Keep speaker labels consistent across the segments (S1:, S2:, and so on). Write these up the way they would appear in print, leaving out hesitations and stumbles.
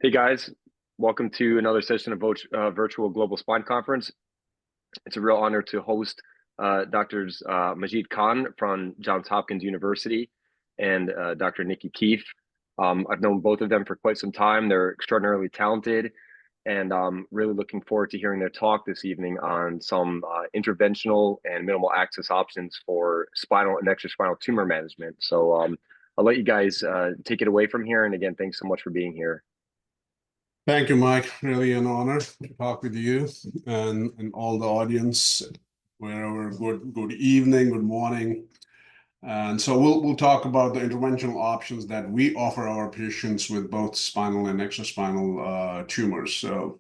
S1: Hey guys, welcome to another session of Virtual Global Spine Conference. It's a real honor to host Doctors Majid Khan from Johns Hopkins University and Dr. Nikki Keefe. I've known both of them for quite some time. They're extraordinarily talented, and I'm really looking forward to hearing their talk this evening on some interventional and minimal access options for spinal and extraspinal tumor management. So I'll let you guys take it away from here. And again, thanks so much for being here.
S2: Thank you, Mike. Really an honor to talk with you and all the audience, wherever. Good evening, good morning. And so we'll talk about the interventional options that we offer our patients with both spinal and extraspinal tumors. So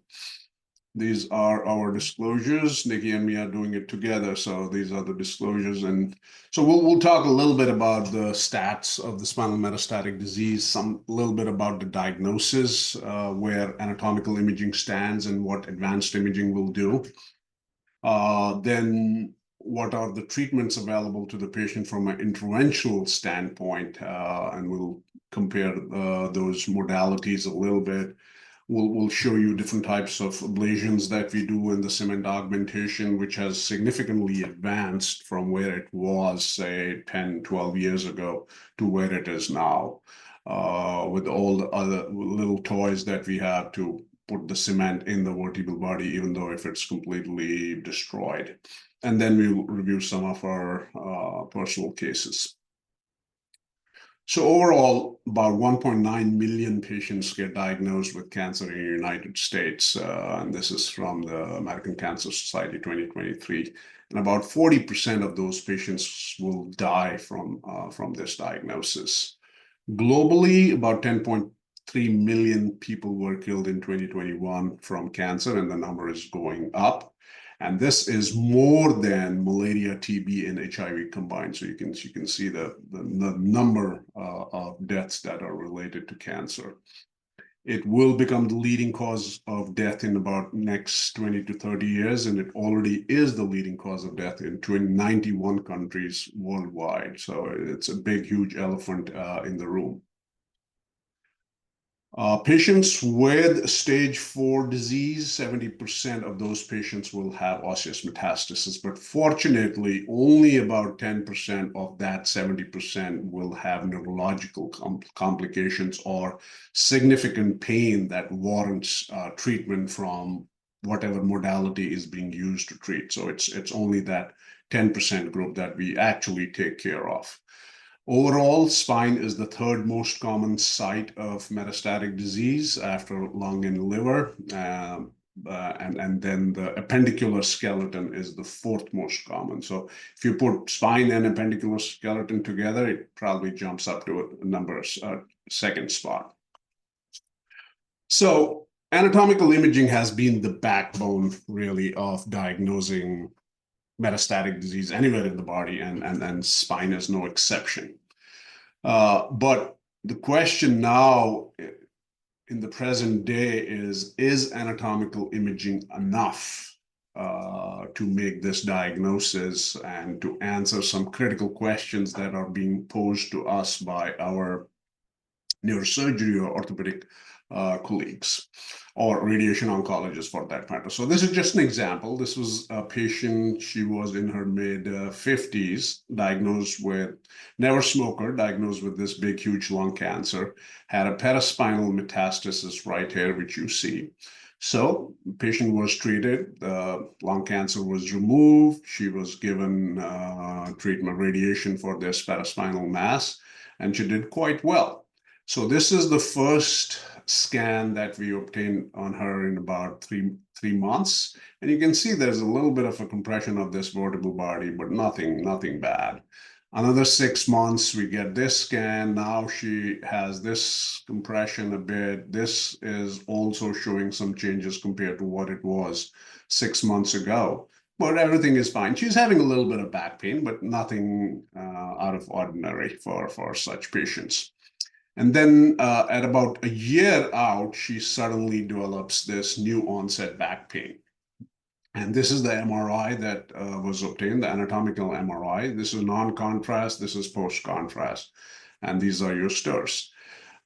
S2: these are our disclosures. Nikki and me are doing it together, so these are the disclosures. And so we'll talk a little bit about the stats of the spinal metastatic disease, a little bit about the diagnosis, where anatomical imaging stands and what advanced imaging will do. Then what are the treatments available to the patient from an interventional standpoint, and we'll compare those modalities a little bit. We'll show you different types of ablations that we do in the cement augmentation, which has significantly advanced from where it was, say, 10, 12 years ago to where it is now, with all the other little toys that we have to put the cement in the vertebral body, even though if it's completely destroyed. And then we'll review some of our personal cases. So overall, about 1.9 million patients get diagnosed with cancer in the United States, and this is from the American Cancer Society 2023. And about 40% of those patients will die from this diagnosis. Globally, about 10.3 million people were killed in 2021 from cancer, and the number is going up. And this is more than malaria, TB, and HIV combined. So you can see the number of deaths that are related to cancer. It will become the leading cause of death in about next 20 to 30 years, and it already is the leading cause of death in 91 countries worldwide. So it's a big, huge elephant in the room. Patients with stage 4 disease, 70% of those patients will have osseous metastasis, but fortunately, only about 10% of that 70% will have neurological complications or significant pain that warrants treatment from whatever modality is being used to treat. So it's only that 10% group that we actually take care of. Overall, spine is the third most common site of metastatic disease after lung and liver. And then the appendicular skeleton is the fourth most common. So if you put spine and appendicular skeleton together, it probably jumps up to a number, second spot. So anatomical imaging has been the backbone, really, of diagnosing metastatic disease anywhere in the body, and spine is no exception. But the question now in the present day is anatomical imaging enough to make this diagnosis and to answer some critical questions that are being posed to us by our neurosurgery or orthopedic colleagues, or radiation oncologists for that matter. So this is just an example. This was a patient, she was in her mid-50s, diagnosed with, never smoker, diagnosed with this big, huge lung cancer, had a paraspinal metastasis right here, which you see. So the patient was treated, the lung cancer was removed, she was given treatment radiation for this paraspinal mass, and she did quite well. So this is the first scan that we obtained on her in about three months. And you can see there's a little bit of a compression of this vertebral body, but nothing bad. Another 6 months, we get this scan. Now she has this compression a bit. This is also showing some changes compared to what it was 6 months ago. But everything is fine. She's having a little bit of back pain, but nothing out of ordinary for such patients. And then at about a year out, she suddenly develops this new onset back pain. And this is the MRI that was obtained, the anatomical MRI. This is non-contrast, this is post-contrast. And these are your STIRs.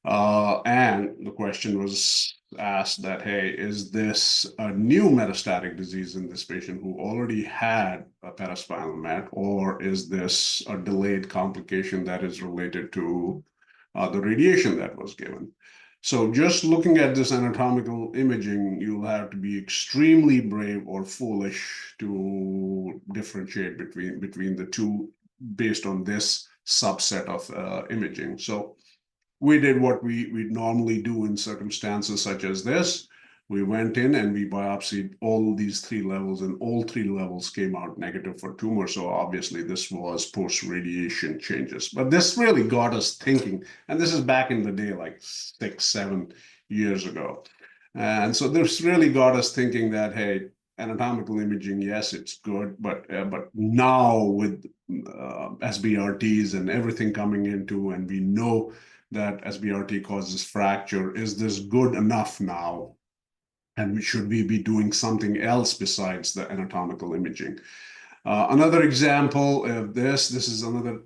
S2: And the question was asked that, hey, is this a new metastatic disease in this patient who already had a paraspinal met, or is this a delayed complication that is related to the radiation that was given? So just looking at this anatomical imaging, you'll have to be extremely brave or foolish to differentiate between the two based on this subset of imaging. So we did what we normally do in circumstances such as this. We went in and we biopsied all these three levels, and all three levels came out negative for tumor. So obviously this was post-radiation changes. But this really got us thinking, and this is back in the day, like 6, 7 years ago. And so this really got us thinking that, hey, anatomical imaging, yes, it's good, but now with SBRTs and everything coming into, and we know that SBRT causes fracture, is this good enough now? And should we be doing something else besides the anatomical imaging? Another example of this is another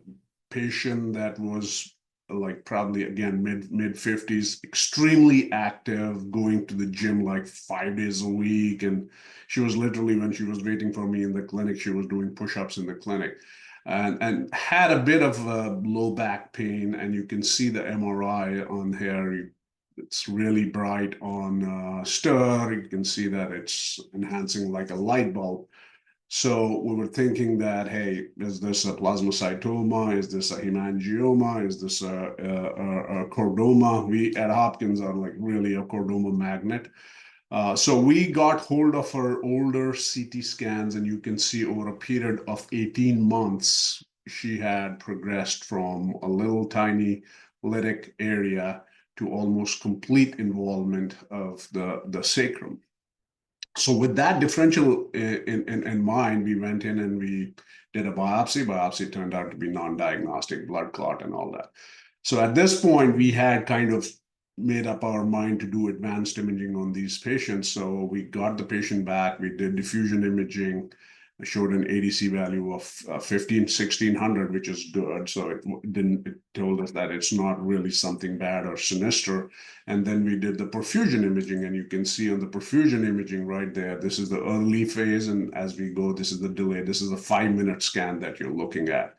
S2: patient that was like probably again mid 50s, extremely active, going to the gym like 5 days a week. And she was literally, when she was waiting for me in the clinic, she was doing push-ups in the clinic. And had a bit of low back pain, and you can see the MRI on here. It's really bright on stir. You can see that it's enhancing like a light bulb. So we were thinking that, hey, is this a plasmacytoma? Is this a hemangioma? Is this a chordoma? We at Hopkins are like really a chordoma magnet. So we got hold of her older CT scans, and you can see over a period of 18 months, she had progressed from a little tiny lytic area to almost complete involvement of the sacrum. So with that differential in mind, we went in and we did a biopsy. Biopsy turned out to be non-diagnostic, blood clot and all that. So at this point, we had kind of made up our mind to do advanced imaging on these patients. So we got the patient back, we did diffusion imaging, showed an ADC value of 1600, which is good. So it told us that it's not really something bad or sinister. And then we did the perfusion imaging, and you can see on the perfusion imaging right there, this is the early phase, and as we go, this is the delay. This is a 5-minute scan that you're looking at.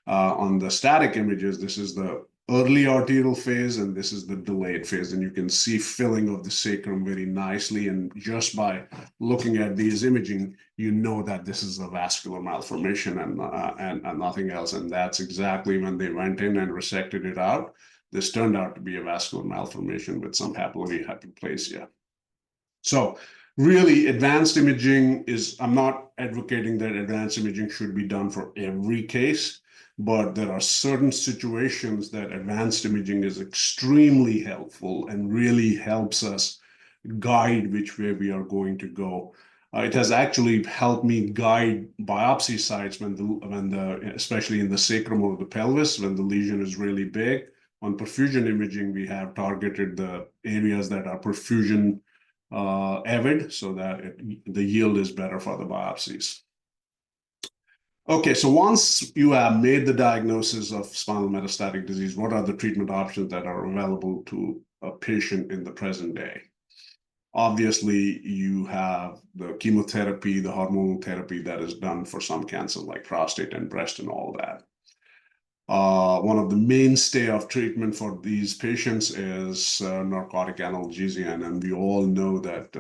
S2: On the static images, this is the early arterial phase, and this is the delayed phase, and you can see filling of the sacrum very nicely. And just by looking at these imaging, you know that this is a vascular malformation and nothing else. And that's exactly when they went in and resected it out. This turned out to be a vascular malformation with some papillary hyperplasia. So really, advanced imaging is, I'm not advocating that advanced imaging should be done for every case, but there are certain situations that advanced imaging is extremely helpful and really helps us guide which way we are going to go. It has actually helped me guide biopsy sites especially in the sacrum or the pelvis, when the lesion is really big. On perfusion imaging, we have targeted the areas that are perfusion avid, so that the yield is better for the biopsies. Okay, so once you have made the diagnosis of spinal metastatic disease, what are the treatment options that are available to a patient in the present day? Obviously, you have the chemotherapy, the hormonal therapy that is done for some cancers like prostate and breast and all that. One of the mainstay of treatment for these patients is narcotic analgesia, and we all know that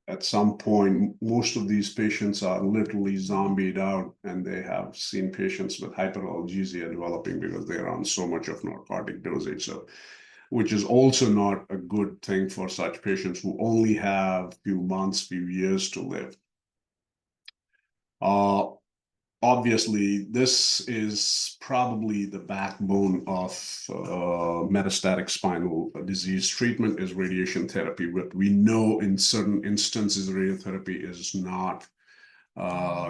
S2: at some point, most of these patients are literally zombied out, and they have seen patients with hyperalgesia developing because they're on so much of narcotic dosage. So, which is also not a good thing for such patients who only have few months, few years to live. Obviously, this is probably the backbone of metastatic spinal disease treatment is radiation therapy. But we know in certain instances, radiotherapy is not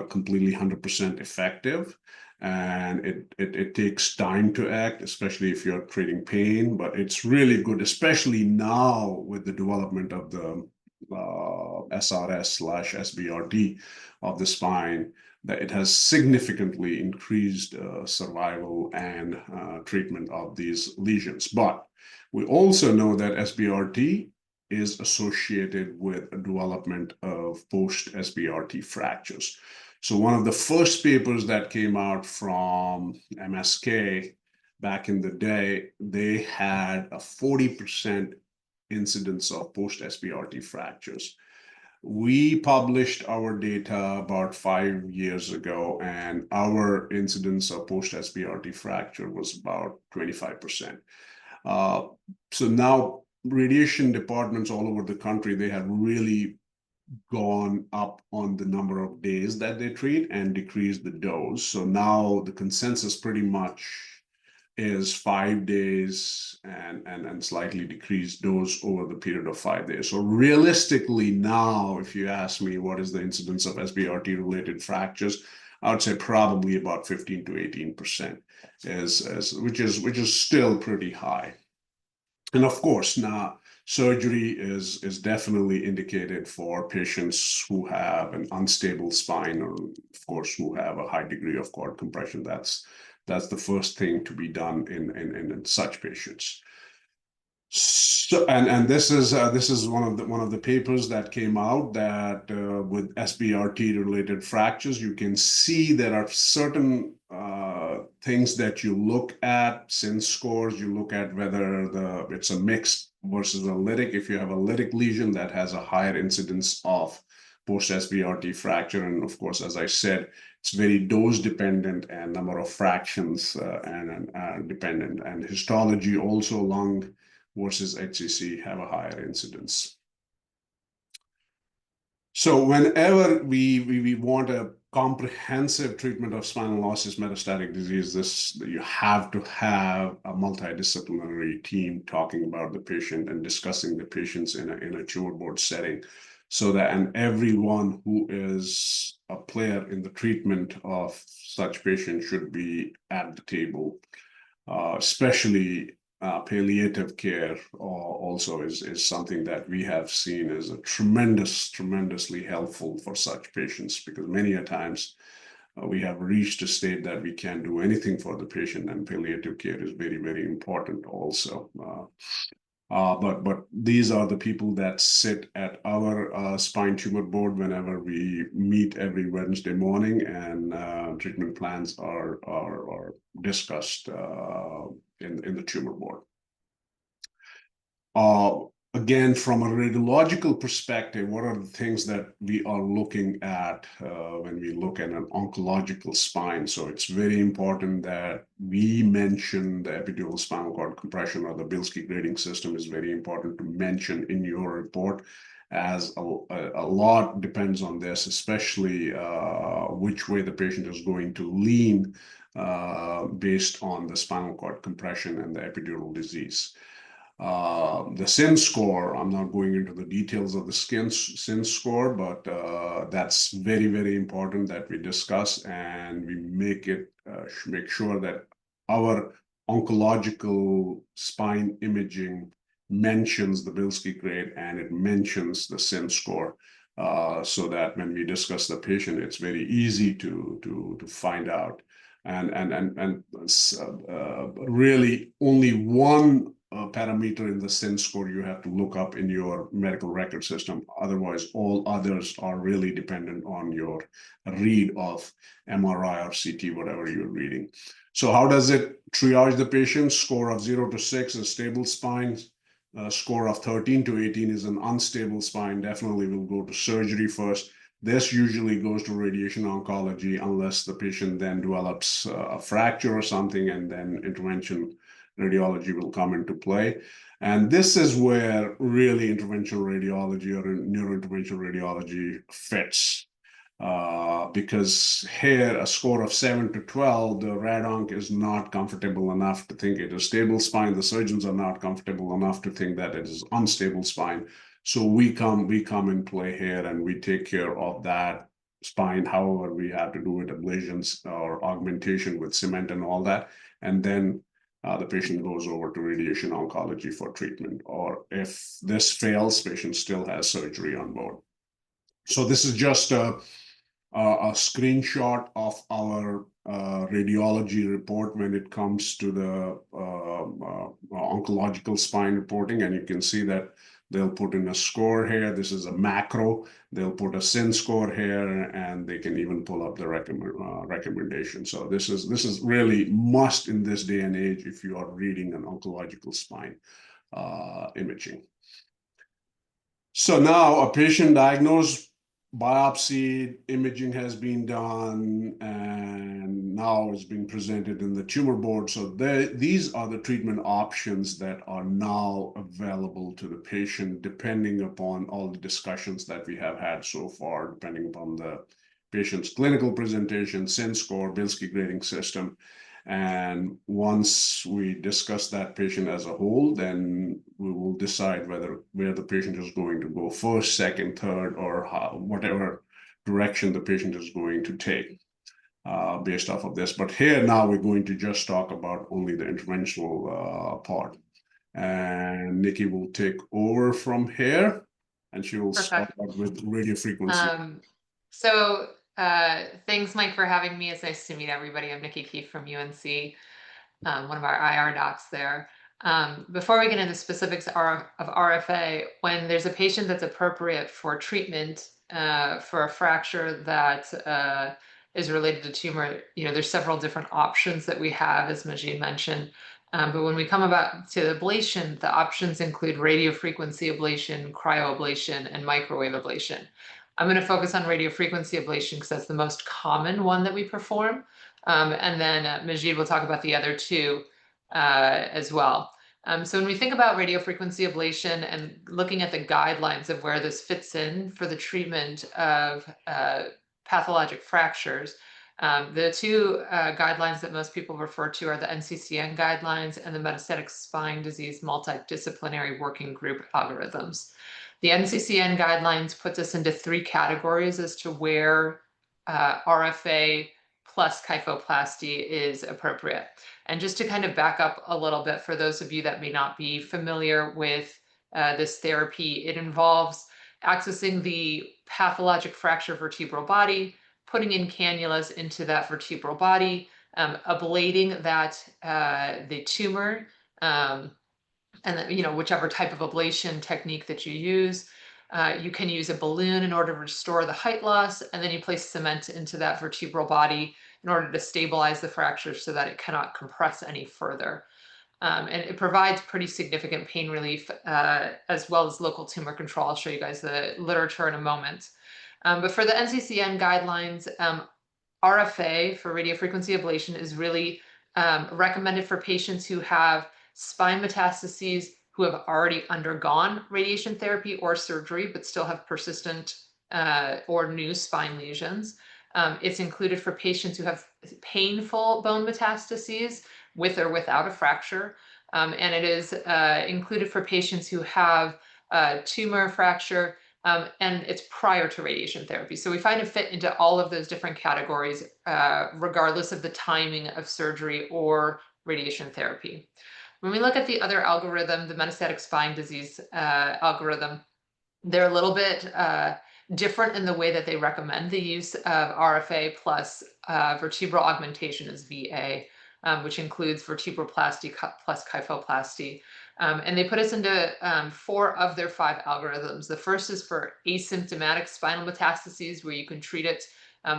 S2: completely 100% effective. And it takes time to act, especially if you're treating pain. But it's really good, especially now with the development of the SRS/SBRT of the spine, that it has significantly increased survival and treatment of these lesions. But we also know that SBRT is associated with development of post-SBRT fractures. So one of the first papers that came out from MSK back in the day, they had a 40% incidence of post-SBRT fractures. We published our data about 5 years ago, and our incidence of post-SBRT fracture was about 25%. So now radiation departments all over the country, they have really gone up on the number of days that they treat and decreased the dose. So now the consensus pretty much is 5 days and slightly decreased dose over the period of 5 days. So realistically now, if you ask me what is the incidence of SBRT related fractures, I would say probably about 15 to 18% which is still pretty high. And of course, now surgery is definitely indicated for patients who have an unstable spine, or of course who have a high degree of cord compression. That's the first thing to be done in such patients. So, and this is one of the papers that came out that with SBRT related fractures, you can see there are certain things that you look at, SIN scores. You look at whether it's a mixed versus a lytic. If you have a lytic lesion, that has a higher incidence of post-SBRT fracture, and of course, as I said, it's very dose dependent and number of fractions and dependent. And histology also, lung versus HCC, have a higher incidence. So whenever we want a comprehensive treatment of spinal osseous metastatic disease, you have to have a multidisciplinary team talking about the patient and discussing the patients in a tumor board setting, so that and everyone who is a player in the treatment of such patients should be at the table, especially palliative care also is something that we have seen as a tremendously helpful for such patients, because many a times we have reached a state that we can't do anything for the patient, and palliative care is very important also. But these are the people that sit at our spine tumor board whenever we meet every Wednesday morning, and treatment plans are discussed in the tumor board. Again, from a radiological perspective, what are the things that we are looking at when we look at an oncological spine? So it's very important that we mention the epidural spinal cord compression, or the Bilski grading system is very important to mention in your report, as a lot depends on this, especially which way the patient is going to lean based on the spinal cord compression and the epidural disease. The SIN score, I'm not going into the details of the SIN score, but that's very important that we discuss, and we make sure that our oncological spine imaging mentions the Bilski grade and it mentions the SIN score, so that when we discuss the patient, it's very easy to find out. And really only one parameter in the SIN score you have to look up in your medical record system. Otherwise, all others are really dependent on your read of MRI or CT, whatever you're reading. So how does it triage the patient? Score of 0 to 6 is stable spine. Score of 13 to 18 is an unstable spine. Definitely will go to surgery first. This usually goes to radiation oncology unless the patient then develops a fracture or something, and then intervention radiology will come into play. And this is where really interventional radiology or neurointerventional radiology fits. Because here, a score of 7 to 12, the rad-onc is not comfortable enough to think it is stable spine. The surgeons are not comfortable enough to think that it is unstable spine. So we come in play here, and we take care of that spine. However, we have to do it ablations or augmentation with cement and all that. And then the patient goes over to radiation oncology for treatment. Or if this fails, patient still has surgery on board. So this is just a screenshot of our radiology report when it comes to the oncological spine reporting. And you can see that They'll put in a score here. This is a macro. They'll put a sin score here, and they can even pull up the recommendation. So this is really must in this day and age if you are reading an oncological spine imaging. So now a patient diagnosed, biopsy, imaging has been done, and now it's been presented in the tumor board. So these are the treatment options that are now available to the patient, depending upon all the discussions that we have had so far, depending upon the patient's clinical presentation, SIN score, Bilski grading system. And once we discuss that patient as a whole, then we will decide where the patient is going to go first, second, third, or whatever direction the patient is going to take based off of this. But here now we're going to just talk about only the interventional part. And Nikki will take over from here, and she will start
S3: Perfect.
S2: with radio frequency.
S3: Thanks, Mike, for having me. It's nice to meet everybody. I'm Nikki Keefe from UNC, one of our IR docs there. Before we get into the specifics of RFA, when there's a patient that's appropriate for treatment for a fracture that is related to tumor, there's several different options that we have, as Majid mentioned. But when we come about to ablation, the options include radiofrequency ablation, cryoablation, and microwave ablation. I'm going to focus on radiofrequency ablation because that's the most common one that we perform. And then Majid will talk about the other two as well. So when we think about radiofrequency ablation and looking at the guidelines of where this fits in for the treatment of pathologic fractures, the two guidelines that most people refer to are the NCCN guidelines and the Metastatic Spine Disease Multidisciplinary Working Group algorithms. The NCCN guidelines puts us into three categories as to where RFA plus kyphoplasty is appropriate. And just to kind of back up a little bit for those of you that may not be familiar with this therapy, it involves accessing the pathologic fracture vertebral body, putting in cannulas into that vertebral body, ablating the tumor, and then, whichever type of ablation technique that you use. You can use a balloon in order to restore the height loss, and then you place cement into that vertebral body in order to stabilize the fracture so that it cannot compress any further. And it provides pretty significant pain relief as well as local tumor control. I'll show you guys the literature in a moment. But for the NCCN guidelines, RFA for radiofrequency ablation is really recommended for patients who have spine metastases, who have already undergone radiation therapy or surgery, but still have persistent or new spine lesions. It's included for patients who have painful bone metastases with or without a fracture. And it is included for patients who have a tumor fracture, and it's prior to radiation therapy. So we find it fit into all of those different categories, regardless of the timing of surgery or radiation therapy. When we look at the other algorithm, the metastatic spine disease algorithm, they're a little bit different in the way that they recommend the use of RFA plus vertebral augmentation as VA, which includes vertebroplasty plus kyphoplasty. And they put us into 4 of their 5 algorithms. The first is for asymptomatic spinal metastases, where you can treat it,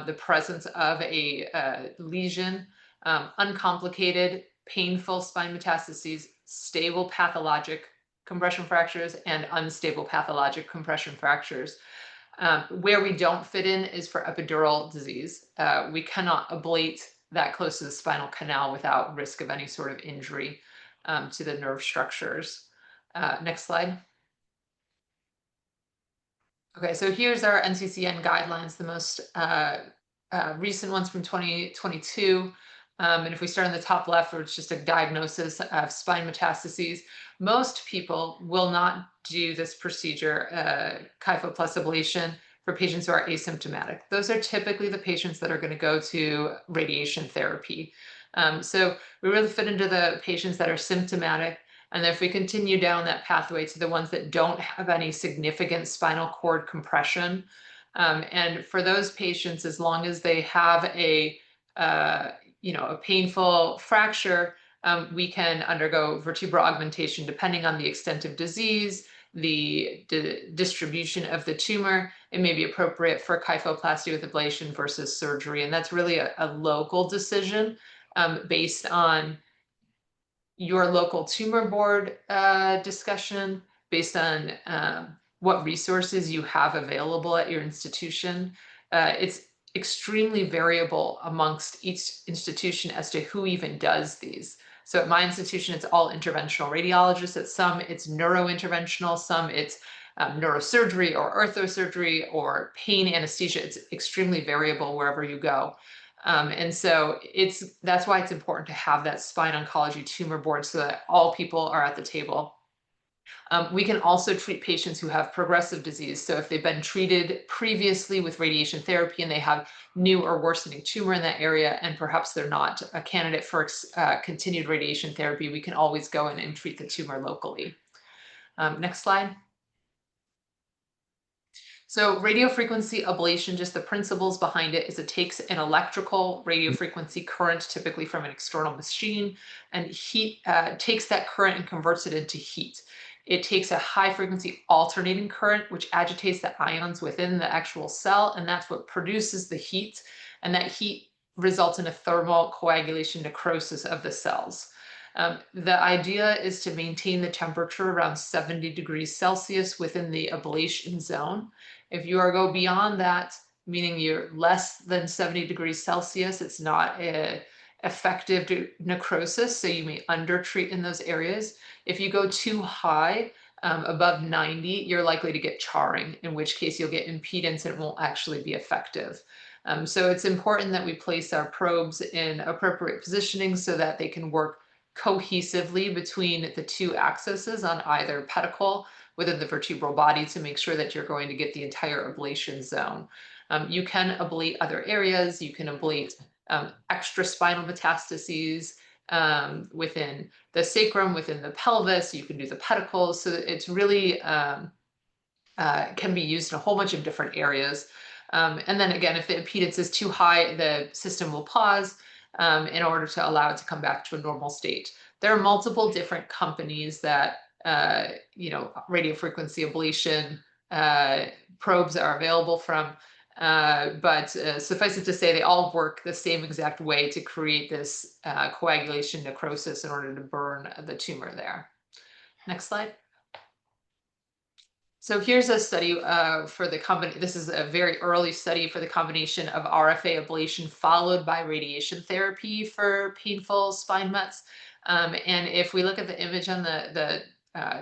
S3: the presence of a lesion, uncomplicated, painful spine metastases, stable pathologic compression fractures, and unstable pathologic compression fractures. Where we don't fit in is for epidural disease. We cannot ablate that close to the spinal canal without risk of any sort of injury to the nerve structures. Next slide. Okay, so here's our NCCN guidelines, the most recent ones from 2022. And if we start on the top left, where it's just a diagnosis of spine metastases, most people will not do this procedure, kypho plus ablation, for patients who are asymptomatic. Those are typically the patients that are going to go to radiation therapy. So we really fit into the patients that are symptomatic. And if we continue down that pathway to the ones that don't have any significant spinal cord compression, and for those patients, as long as they have a painful fracture, we can undergo vertebral augmentation depending on the extent of disease the distribution of the tumor, it may be appropriate for kyphoplasty with ablation versus surgery. And that's really a local decision based on your local tumor board discussion, based on what resources you have available at your institution. It's extremely variable amongst each institution as to who even does these. So at my institution, it's all interventional radiologists. At some, it's neurointerventional. Some, it's neurosurgery or orthosurgery or pain anesthesia. It's extremely variable wherever you go. And so that's why it's important to have that spine oncology tumor board so that all people are at the table. We can also treat patients who have progressive disease. So if they've been treated previously with radiation therapy and they have new or worsening tumor in that area, and perhaps they're not a candidate for continued radiation therapy, we can always go in and treat the tumor locally. Next slide. So radiofrequency ablation, just the principles behind it is it takes an electrical radiofrequency current, typically from an external machine, and heat takes that current and converts it into heat. It takes a high frequency alternating current, which agitates the ions within the actual cell, and that's what produces the heat. And that heat results in a thermal coagulation necrosis of the cells. The idea is to maintain the temperature around 70 degrees Celsius within the ablation zone. If you go beyond that, meaning you're less than 70 degrees Celsius, it's not a effective necrosis, so you may undertreat in those areas. If you go too high, above 90, you're likely to get charring, in which case you'll get impedance and it won't actually be effective. So it's important that we place our probes in appropriate positioning so that they can work cohesively between the two axes on either pedicle within the vertebral body to make sure that you're going to get the entire ablation zone. You can ablate other areas. You can ablate extraspinal metastases within the sacrum, within the pelvis. You can do the pedicles. So it's really can be used in a whole bunch of different areas. And then again, if the impedance is too high, the system will pause in order to allow it to come back to a normal state. There are multiple different companies that radiofrequency ablation probes are available from, but suffice it to say, they all work the same exact way to create this coagulation necrosis in order to burn the tumor there. Next slide. So here's a study for the combination. This is a very early study for the combination of RFA ablation followed by radiation therapy for painful spine mets. And if we look at the image on the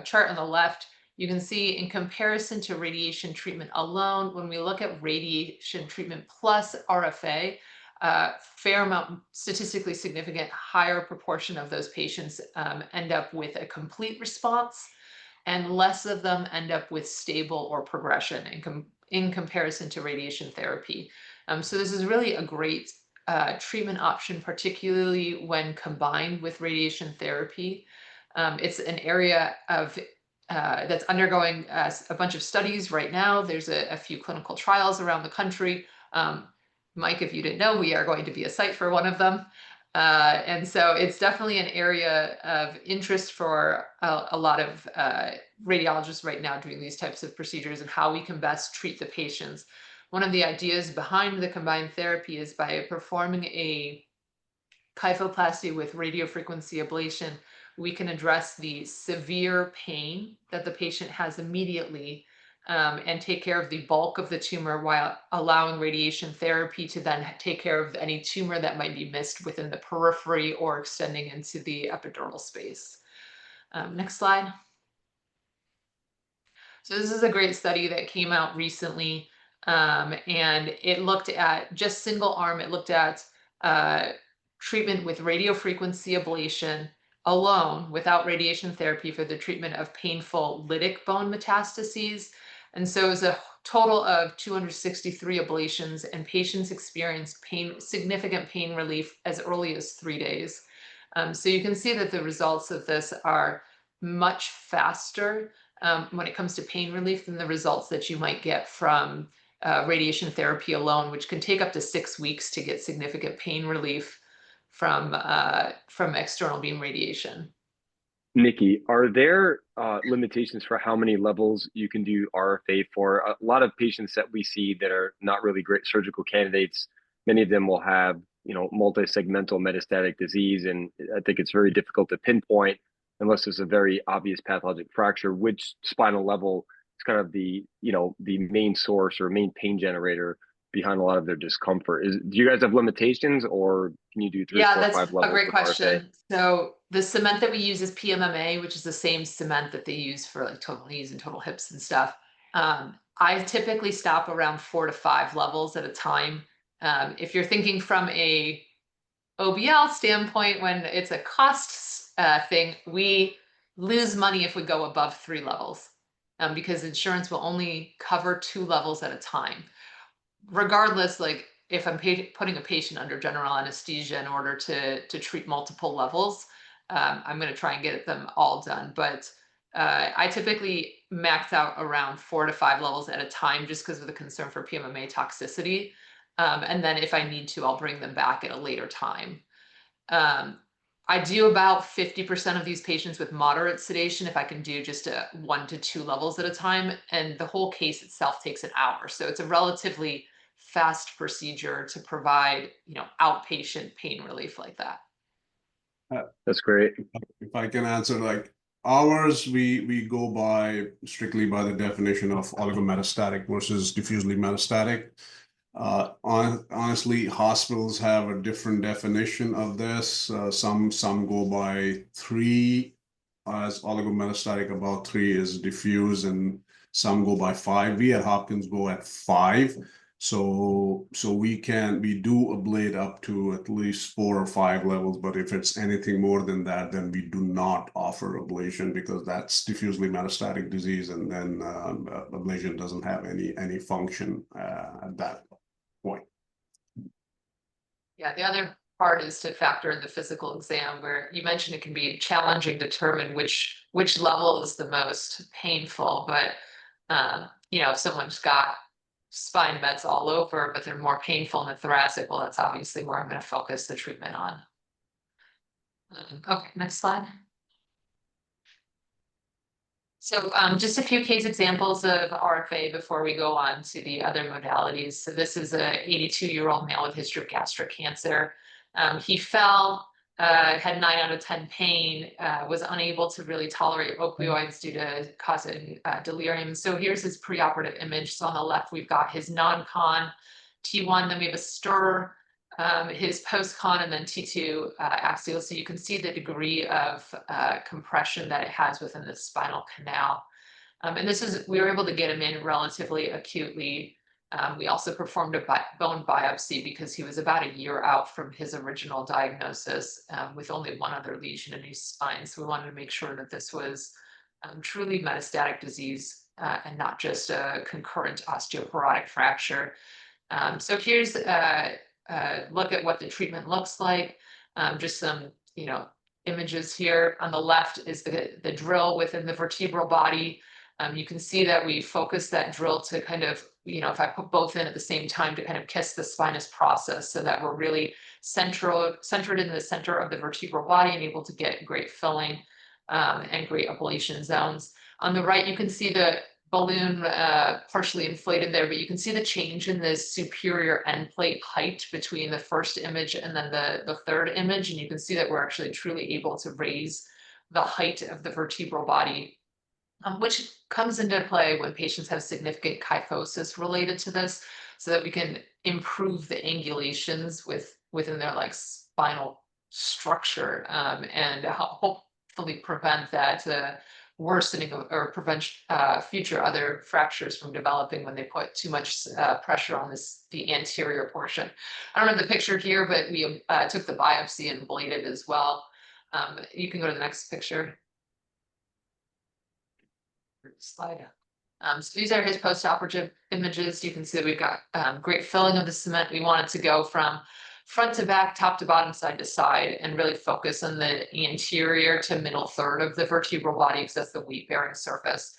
S3: chart on the left, you can see in comparison to radiation treatment alone, when we look at radiation treatment plus RFA, fair amount, statistically significant, higher proportion of those patients end up with a complete response, and less of them end up with stable or progression in comparison to radiation therapy. So this is really a great treatment option, particularly when combined with radiation therapy. It's an area of that's undergoing a bunch of studies right now. There's a few clinical trials around the country. Mike, if you didn't know, we are going to be a site for one of them. And so it's definitely an area of interest for a lot of radiologists right now doing these types of procedures and how we can best treat the patients. One of the ideas behind the combined therapy is by performing a kyphoplasty with radiofrequency ablation, we can address the severe pain that the patient has immediately and take care of the bulk of the tumor while allowing radiation therapy to then take care of any tumor that might be missed within the periphery or extending into the epidermal space. Next slide. So this is a great study that came out recently, and it looked at just single arm. It looked at treatment with radiofrequency ablation alone without radiation therapy for the treatment of painful lytic bone metastases. And so it was a total of 263 ablations, and patients experienced significant pain relief as early as 3 days. So you can see that the results of this are much faster when it comes to pain relief than the results that you might get from radiation therapy alone, which can take up to 6 weeks to get significant pain relief from external beam radiation.
S1: Nikki, are there limitations for how many levels you can do RFA for? A lot of patients that we see that are not really great surgical candidates, many of them will have, multi-segmental metastatic disease, and I think it's very difficult to pinpoint unless there's a very obvious pathologic fracture, which spinal level is kind of the main source or main pain generator behind a lot of their discomfort. Do you guys have limitations, or can you do three,
S3: Yeah,
S1: four,
S3: that's
S1: five
S3: a
S1: levels
S3: great
S1: with RFA?
S3: question. So the cement that we use is PMMA, which is the same cement that they use for like total knees and total hips and stuff. I typically stop around 4 to 5 levels at a time. If you're thinking from a OBL standpoint, when it's a cost thing, we lose money if we go above 3 levels, because insurance will only cover 2 levels at a time. Regardless, like if I'm putting a patient under general anesthesia in order to treat multiple levels, I'm going to try and get them all done. But I typically max out around 4 to 5 levels at a time, just because of the concern for PMMA toxicity. And then if I need to, I'll bring them back at a later time. I do about 50% of these patients with moderate sedation if I can do just 1 to 2 levels at a time, and the whole case itself takes an hour. So it's a relatively fast procedure to provide, outpatient pain relief like that.
S1: That's great.
S2: If I can answer, like ours, we go by strictly by the definition of oligometastatic versus diffusely metastatic. Honestly, hospitals have a different definition of this. Some go by 3 as oligometastatic, about 3 is diffuse, and some go by 5. We at Hopkins go at 5. So we do ablate up to at least 4 or 5 levels, but if it's anything more than that, then we do not offer ablation, because that's diffusely metastatic disease, and then ablation doesn't have any function at that point.
S3: Yeah, the other part is to factor in the physical exam, where you mentioned it can be challenging to determine which level is the most painful. But if someone's got spine meds all over, but they're more painful in the thoracic, well, that's obviously where I'm going to focus the treatment on. Okay, next slide. So just a few case examples of RFA before we go on to the other modalities. So this is a 82-year-old male with history of gastric cancer. He fell, had 9 out of 10 pain, was unable to really tolerate opioids due to causing delirium. So here's his preoperative image. So on the left, we've got his non-con T1, then we have a stir, his post-con, and then T2 axial. So you can see the degree of compression that it has within the spinal canal. And we were able to get him in relatively acutely. We also performed a bone biopsy because he was about a year out from his original diagnosis, with only 1 other lesion in his spine. So we wanted to make sure that this was truly metastatic disease, and not just a concurrent osteoporotic fracture. So here's look at what the treatment looks like. Just some, images here. On the left is the drill within the vertebral body. You can see that we focus that drill to kind of, if I put both in at the same time, to kind of kiss the spinous process, so that we're really centered in the center of the vertebral body and able to get great filling and great ablation zones. On the right, you can see the balloon partially inflated there, but you can see the change in the superior end plate height between the first image and then the third image. And you can see that we're actually truly able to raise the height of the vertebral body, which comes into play when patients have significant kyphosis related to this, so that we can improve the angulations within their spinal structure, and hopefully prevent that worsening or prevent future other fractures from developing when they put too much pressure on the anterior portion. I don't have the picture here, but we took the biopsy and ablated as well. You can go to the next picture. Slide. So these are his post-operative images. You can see that we've got great filling of the cement. We want it to go from front to back, top to bottom, side to side, and really focus on the anterior to middle third of the vertebral body, because that's the weight-bearing surface.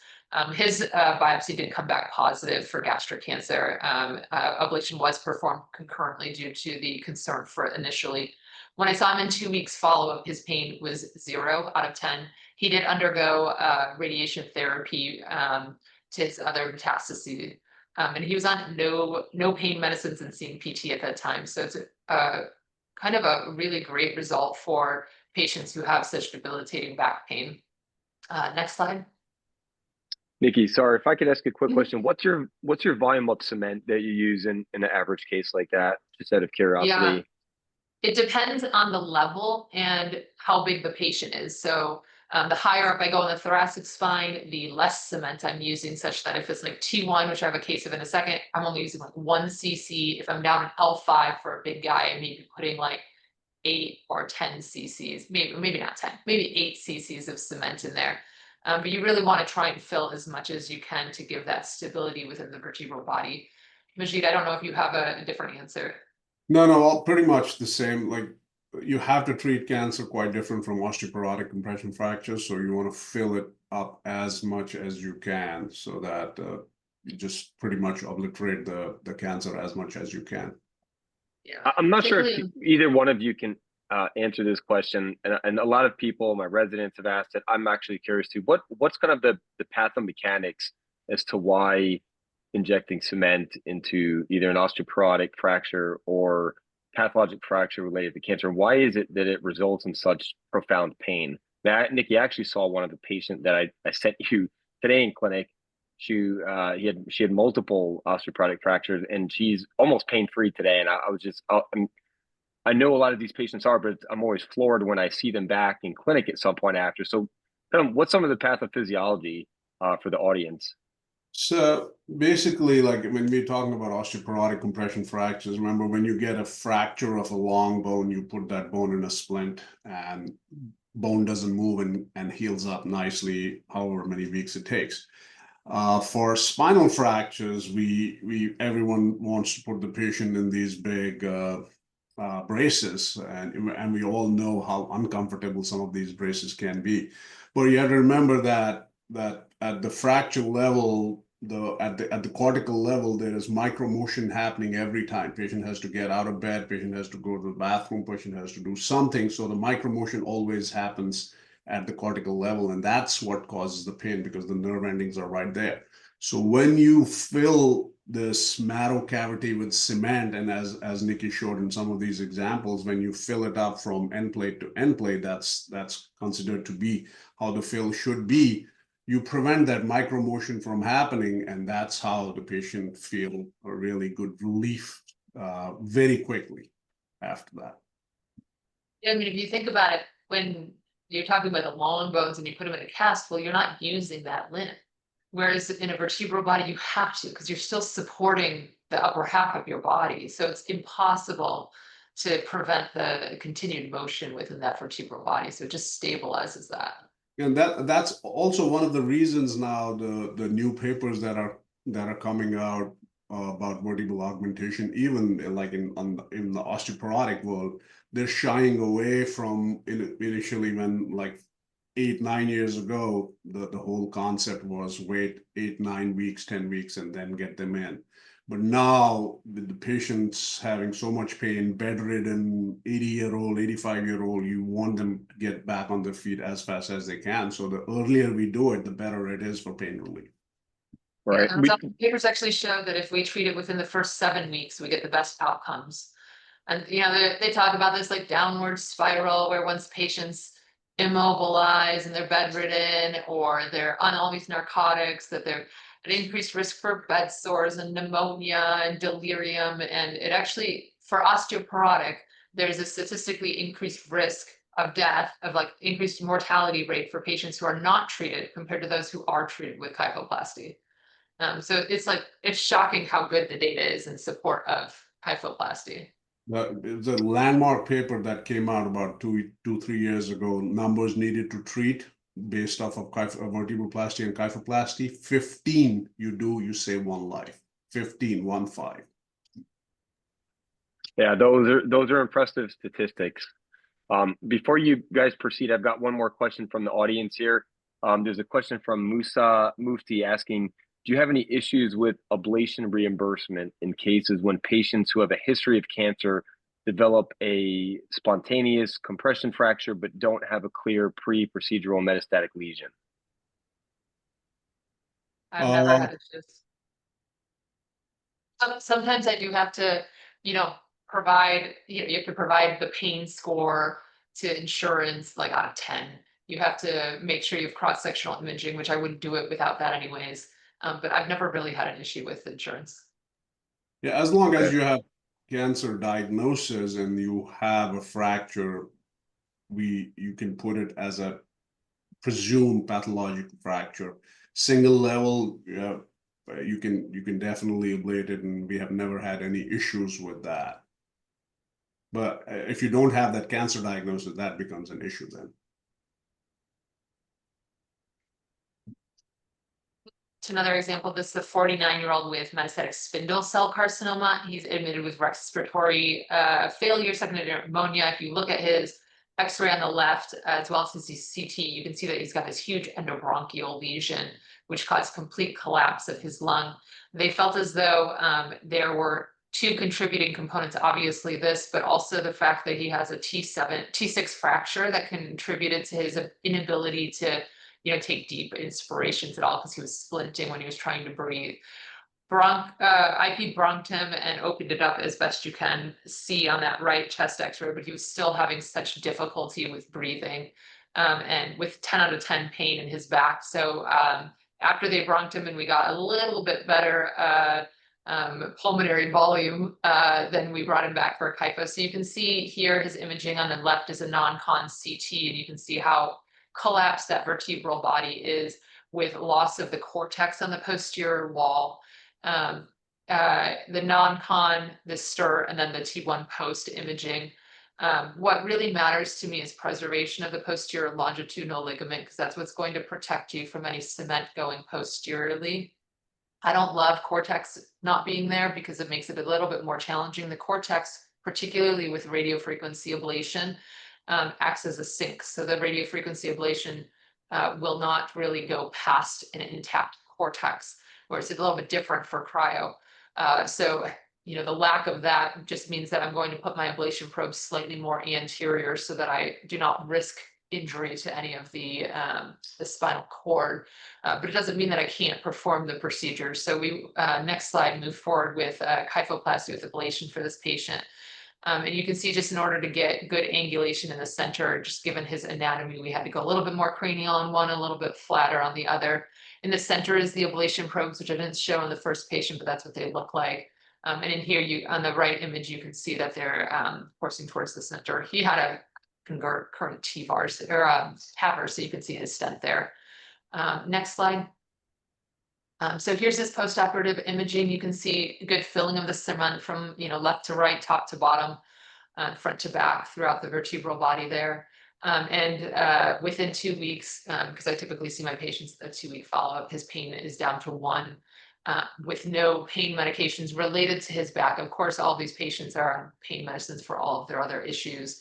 S3: His biopsy did come back positive for gastric cancer. Ablation was performed concurrently due to the concern for it initially. When I saw him in 2 weeks follow-up, his pain was 0 out of 10. He did undergo radiation therapy to his other metastases. And he was on no pain medicines and seeing PT at that time. So it's kind of a really great result for patients who have such debilitating back pain. Next slide.
S1: Nikki, sorry, if I could ask a quick
S3: Mhm.
S1: question. What's your volume of cement that you use in an average case like that? Just out of
S3: Yeah,
S1: curiosity.
S3: it depends on the level and how big the patient is. So the higher up I go in the thoracic spine, the less cement I'm using, such that if it's like T1, which I have a case of in a second, I'm only using like 1 cc. If I'm down in L5 for a big guy, I may be putting like 8 or 10 cc's, maybe not 10, maybe 8 cc's of cement in there. But you really want to try and fill as much as you can to give that stability within the vertebral body. Majid, I don't know if you have a different answer.
S2: No, all pretty much the same. Like you have to treat cancer quite different from osteoporotic compression fractures, so you want to fill it up as much as you can, so that you just pretty much obliterate the cancer as much as you can.
S3: Yeah,
S1: I'm not sure if
S3: particularly.
S1: either one of you can answer this question, and a lot of people, my residents, have asked it. I'm actually curious too. What's kind of the pathomechanics as to why injecting cement into either an osteoporotic fracture or pathologic fracture related to cancer? Why is it that it results in such profound pain? Now, Nikki, I actually saw one of the patient that I sent you today in clinic. She had multiple osteoporotic fractures, and she's almost pain free today. And I was just I know a lot of these patients are, but I'm always floored when I see them back in clinic at some point after. So, kind of, what's some of the pathophysiology for the audience?
S2: So basically, like when we're talking about osteoporotic compression fractures, remember when you get a fracture of a long bone, you put that bone in a splint and bone doesn't move and heals up nicely, however many weeks it takes. For spinal fractures, we everyone wants to put the patient in these big braces, and we all know how uncomfortable some of these braces can be. But you have to remember that at the fracture level, at the cortical level, there is micro motion happening every time. Patient has to get out of bed, patient has to go to the bathroom, patient has to do something. So the micro motion always happens at the cortical level, and that's what causes the pain because the nerve endings are right there. So when you fill this marrow cavity with cement, and as Nikki showed in some of these examples, when you fill it up from end plate to end plate, that's considered to be how the fill should be. You prevent that micro motion from happening, and that's how the patient feel a really good relief very quickly after that.
S3: Yeah, I mean, if you think about it, when you're talking about the long bones and you put them in a cast, well, you're not using that limb. Whereas in a vertebral body, you have to, because you're still supporting the upper half of your body. So it's impossible to prevent the continued motion within that vertebral body. So it just stabilizes that.
S2: And that's also one of the reasons now the new papers that are coming out about vertebral augmentation, even like in the osteoporotic world, they're shying away from initially when like 8-9 years ago, the whole concept was wait 8-9 weeks, 10 weeks, and then get them in. But now, with the patients having so much pain, bedridden, 80-year-old, 85-year-old, you want them to get back on their feet as fast as they can. So the earlier we do it, the better it is for pain relief.
S3: Yeah,
S1: Right.
S3: and some papers actually show that if we treat it within the first 7 weeks, we get the best outcomes. And they talk about this like downward spiral where once patients immobilize and they're bedridden or they're on all these narcotics, that they're at increased risk for bed sores and pneumonia and delirium. And it actually, for osteoporotic, there's a statistically increased risk of death, of like increased mortality rate for patients who are not treated compared to those who are treated with kyphoplasty. So it's shocking how good the data is in support of kyphoplasty.
S2: It's a landmark paper that came out about 3 years ago. Numbers needed to treat based off of vertebroplasty and kyphoplasty. 15 you save one life. 15, 1-5.
S1: Yeah, those are impressive statistics. Before you guys proceed, I've got one more question from the audience here. There's a question from Musa Mufti asking, do you have any issues with ablation reimbursement in cases when patients who have a history of cancer develop a spontaneous compression fracture, but don't have a clear pre-procedural metastatic lesion?
S3: I've never had issues. Sometimes I do have to, provide, you have to provide the pain score to insurance, like out of 10. You have to make sure you have cross-sectional imaging, which I wouldn't do it without that anyways. But I've never really had an issue with insurance.
S2: Yeah, as long as
S1: Okay.
S2: you have cancer diagnosis and you have a fracture, you can put it as a presumed pathological fracture. Single level, you can definitely ablate it, and we have never had any issues with that. But if you don't have that cancer diagnosis, that becomes an issue then.
S3: To another example, this is a 49-year-old with metastatic spindle cell carcinoma. He's admitted with respiratory failure, secondary pneumonia. If you look at his X-ray on the left, as well as his CT, you can see that he's got this huge endobronchial lesion, which caused complete collapse of his lung. They felt as though there were two contributing components, obviously this, but also the fact that he has a T6 fracture that contributed to his inability to take deep inspirations at all, because he was splinting when he was trying to breathe. IP bronched him and opened it up as best you can see on that right chest X-ray, but he was still having such difficulty with breathing, and with 10 out of 10 pain in his back. So after they bronched him and we got a little bit better pulmonary volume, then we brought him back for a Keefe. So you can see here his imaging on the left is a non-con CT, and you can see how collapsed that vertebral body is, with loss of the cortex on the posterior wall. The non-con, the STIR, and then the T1 post imaging. What really matters to me is preservation of the posterior longitudinal ligament, because that's what's going to protect you from any cement going posteriorly. I don't love cortex not being there because it makes it a little bit more challenging. The cortex, particularly with radiofrequency ablation, acts as a sink. So the radiofrequency ablation will not really go past an intact cortex, whereas it's a little bit different for cryo. So the lack of that just means that I'm going to put my ablation probe slightly more anterior so that I do not risk injury to any of the spinal cord. But it doesn't mean that I can't perform the procedure. So we, next slide, move forward with kyphoplasty with ablation for this patient. And you can see, just in order to get good angulation in the center, just given his anatomy, we had to go a little bit more cranial on one, a little bit flatter on the other. In the center is the ablation probes, which I didn't show in the first patient, but that's what they look like. And in here, on the right image, you can see that they're coursing towards the center. He had a current TVAR or TAVR, so you can see his stent there. Next slide. So here's his postoperative imaging. You can see good filling of the cement from left to right, top to bottom, front to back throughout the vertebral body there. And within 2 weeks, because I typically see my patients a 2-week follow-up, his pain is down to 1, with no pain medications related to his back. Of course, all of these patients are on pain medicines for all of their other issues.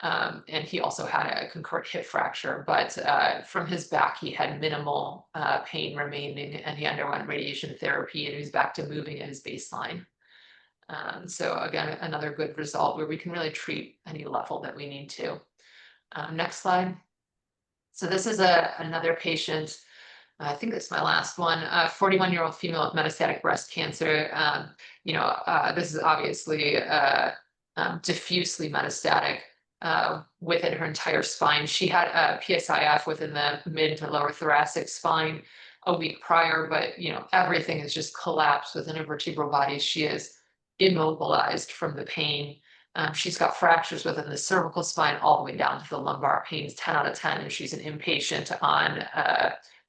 S3: And he also had a concurrent hip fracture, but from his back, he had minimal pain remaining, and he underwent radiation therapy, and he was back to moving at his baseline. So again, another good result where we can really treat any level that we need to. Next slide. So this is another patient. I think that's my last one. 41-year-old female with metastatic breast cancer. This is obviously diffusely metastatic within her entire spine. She had a PSIF within the mid to lower thoracic spine a week prior, but everything is just collapsed within her vertebral body. She is immobilized from the pain. She's got fractures within the cervical spine all the way down to the lumbar. Pain is 10 out of 10, and she's an inpatient on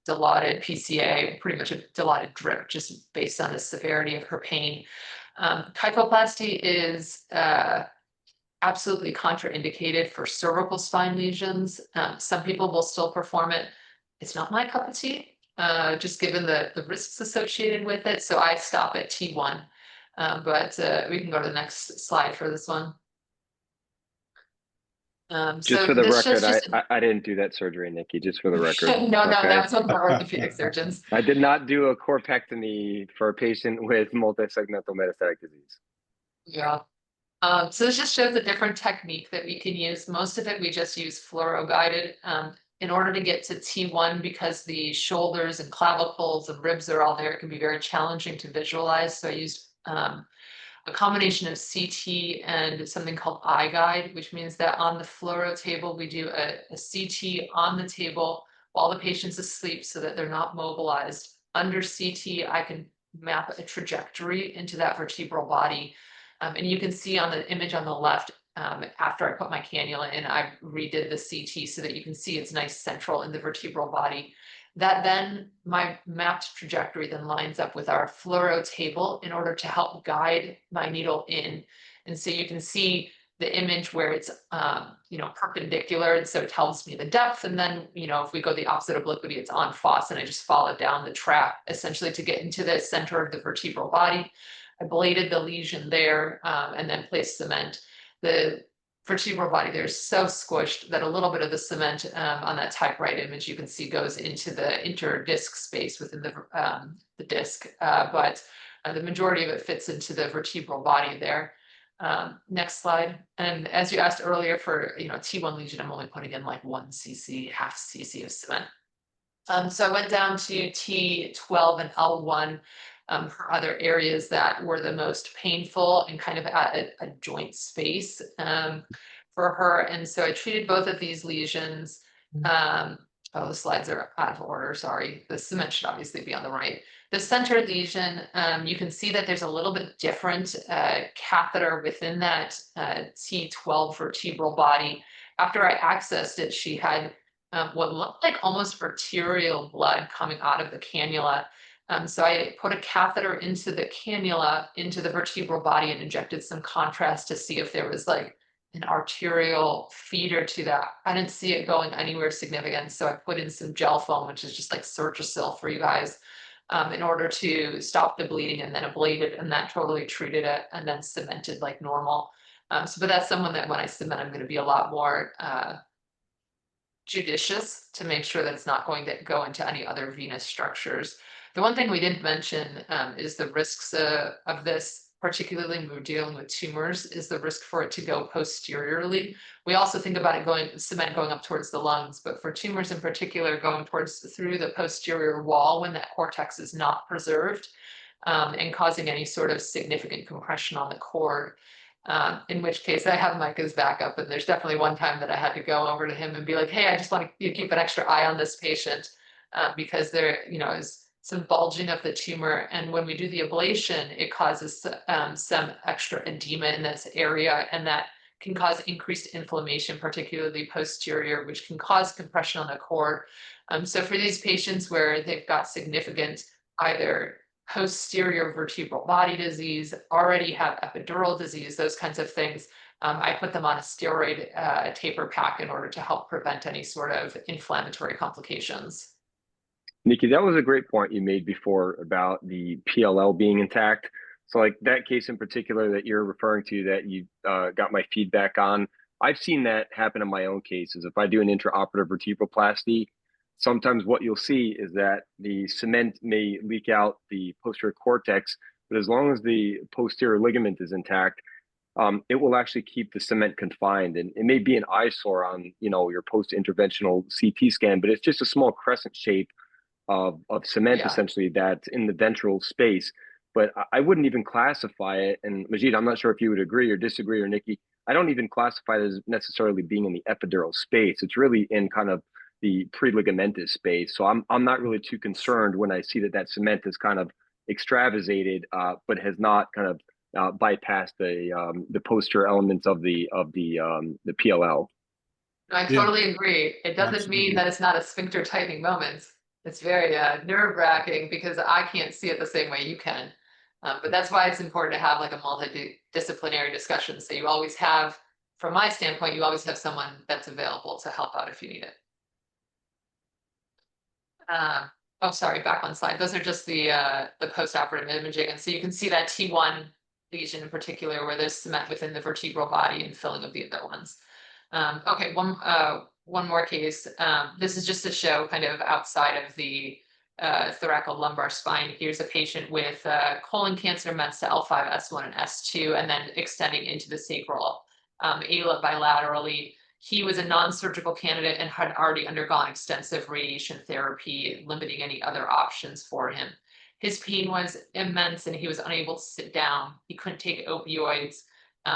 S3: Dilaudid PCA, pretty much a Dilaudid drip, just based on the severity of her pain. Kyphoplasty is absolutely contraindicated for cervical spine lesions. Some people will still perform it. It's not my cup of tea, just given the risks associated with it. So I stop at T1. But we can go to the next slide for this one.
S1: Just for the record, I didn't do that surgery, Nikki, just for the record.
S3: No, that was one of our orthopedic surgeons.
S1: I did not do a corpectomy for a patient with multisegmental metastatic disease.
S3: Yeah. So this just shows a different technique that we can use. Most of it, we just use fluoro guided in order to get to T1, because the shoulders and clavicles and ribs are all there. It can be very challenging to visualize. So I used a combination of CT and something called iGuide, which means that on the fluoro table, we do a CT on the table while the patient's asleep so that they're not mobilized. Under CT, I can map a trajectory into that vertebral body. And you can see on the image on the left, after I put my cannula in, I redid the CT so that you can see it's nice central in the vertebral body. That then, my mapped trajectory then lines up with our fluoro table in order to help guide my needle in. And so you can see the image where it's perpendicular, and so it tells me the depth. And then, if we go the opposite obliquity, it's en face, and I just follow down the track essentially to get into the center of the vertebral body. I bladed the lesion there and then placed cement. The vertebral body there is so squished that a little bit of the cement on that type right image you can see goes into the interdisc space within the disc, but the majority of it fits into the vertebral body there. Next slide. And as you asked earlier, for T1 lesion, I'm only putting in like 1 cc, half cc of cement. So I went down to T12 and L1 for other areas that were the most painful and kind of at a joint space for her. And so I treated both of these lesions. Oh, the slides are out of order, sorry. The cement should obviously be on the right. The center lesion, you can see that there's a little bit different catheter within that T12 vertebral body. After I accessed it, she had what looked like almost arterial blood coming out of the cannula. So I put a catheter into the cannula, into the vertebral body, and injected some contrast to see if there was like an arterial feeder to that. I didn't see it going anywhere significant. So I put in some gel foam, which is just like Surgisil for you guys, in order to stop the bleeding, and then ablated, and that totally treated it, and then cemented like normal. But that's someone that when I cement, I'm going to be a lot more judicious to make sure that it's not going to go into any other venous structures. The one thing we didn't mention is the risks of this, particularly when we're dealing with tumors, is the risk for it to go posteriorly. We also think about cement going up towards the lungs, but for tumors in particular, going through the posterior wall when that cortex is not preserved, and causing any sort of significant compression on the cord. In which case I have Micah's backup, and there's definitely one time that I had to go over to him and be like, hey, I just want you to keep an extra eye on this patient because there is some bulging of the tumor, and when we do the ablation, it causes some extra edema in this area, and that can cause increased inflammation, particularly posterior, which can cause compression on the cord. So for these patients where they've got significant either posterior vertebral body disease, already have epidural disease, those kinds of things, I put them on a steroid taper pack in order to help prevent any sort of inflammatory complications.
S1: Nikki, that was a great point you made before about the PLL being intact. So like that case in particular that you're referring to that you got my feedback on, I've seen that happen in my own cases. If I do an intraoperative vertebroplasty, sometimes what you'll see is that the cement may leak out the posterior cortex, but as long as the posterior ligament is intact, it will actually keep the cement confined. And it may be an eyesore on, your post-interventional CT scan, but it's just a small crescent shape of cement,
S3: Yeah.
S1: essentially, that's in the ventral space. But I wouldn't even classify it. And Majid, I'm not sure if you would agree or disagree, or Nikki, I don't even classify it as necessarily being in the epidural space. It's really in kind of the preligamentous space. So I'm not really too concerned when I see that cement is kind of extravasated, but has not kind of bypassed the posterior elements of the PLL.
S3: I
S2: Yeah.
S3: totally agree. It doesn't mean
S2: Absolutely.
S3: that it's not a sphincter tightening moment. It's very nerve-wracking because I can't see it the same way you can. But that's why it's important to have like a multidisciplinary discussion. So you always have, from my standpoint, you always have someone that's available to help out if you need it. Oh, sorry, back one slide. Those are just the post-operative imaging. And so you can see that T1 lesion in particular where there's cement within the vertebral body and filling of the other ones. Okay, one more case. This is just to show kind of outside of the thoracolumbar spine. Here's a patient with colon cancer, mets to L5, S1, and S2, and then extending into the sacral ala bilaterally. He was a non-surgical candidate and had already undergone extensive radiation therapy, limiting any other options for him. His pain was immense and he was unable to sit down. He couldn't take opioids.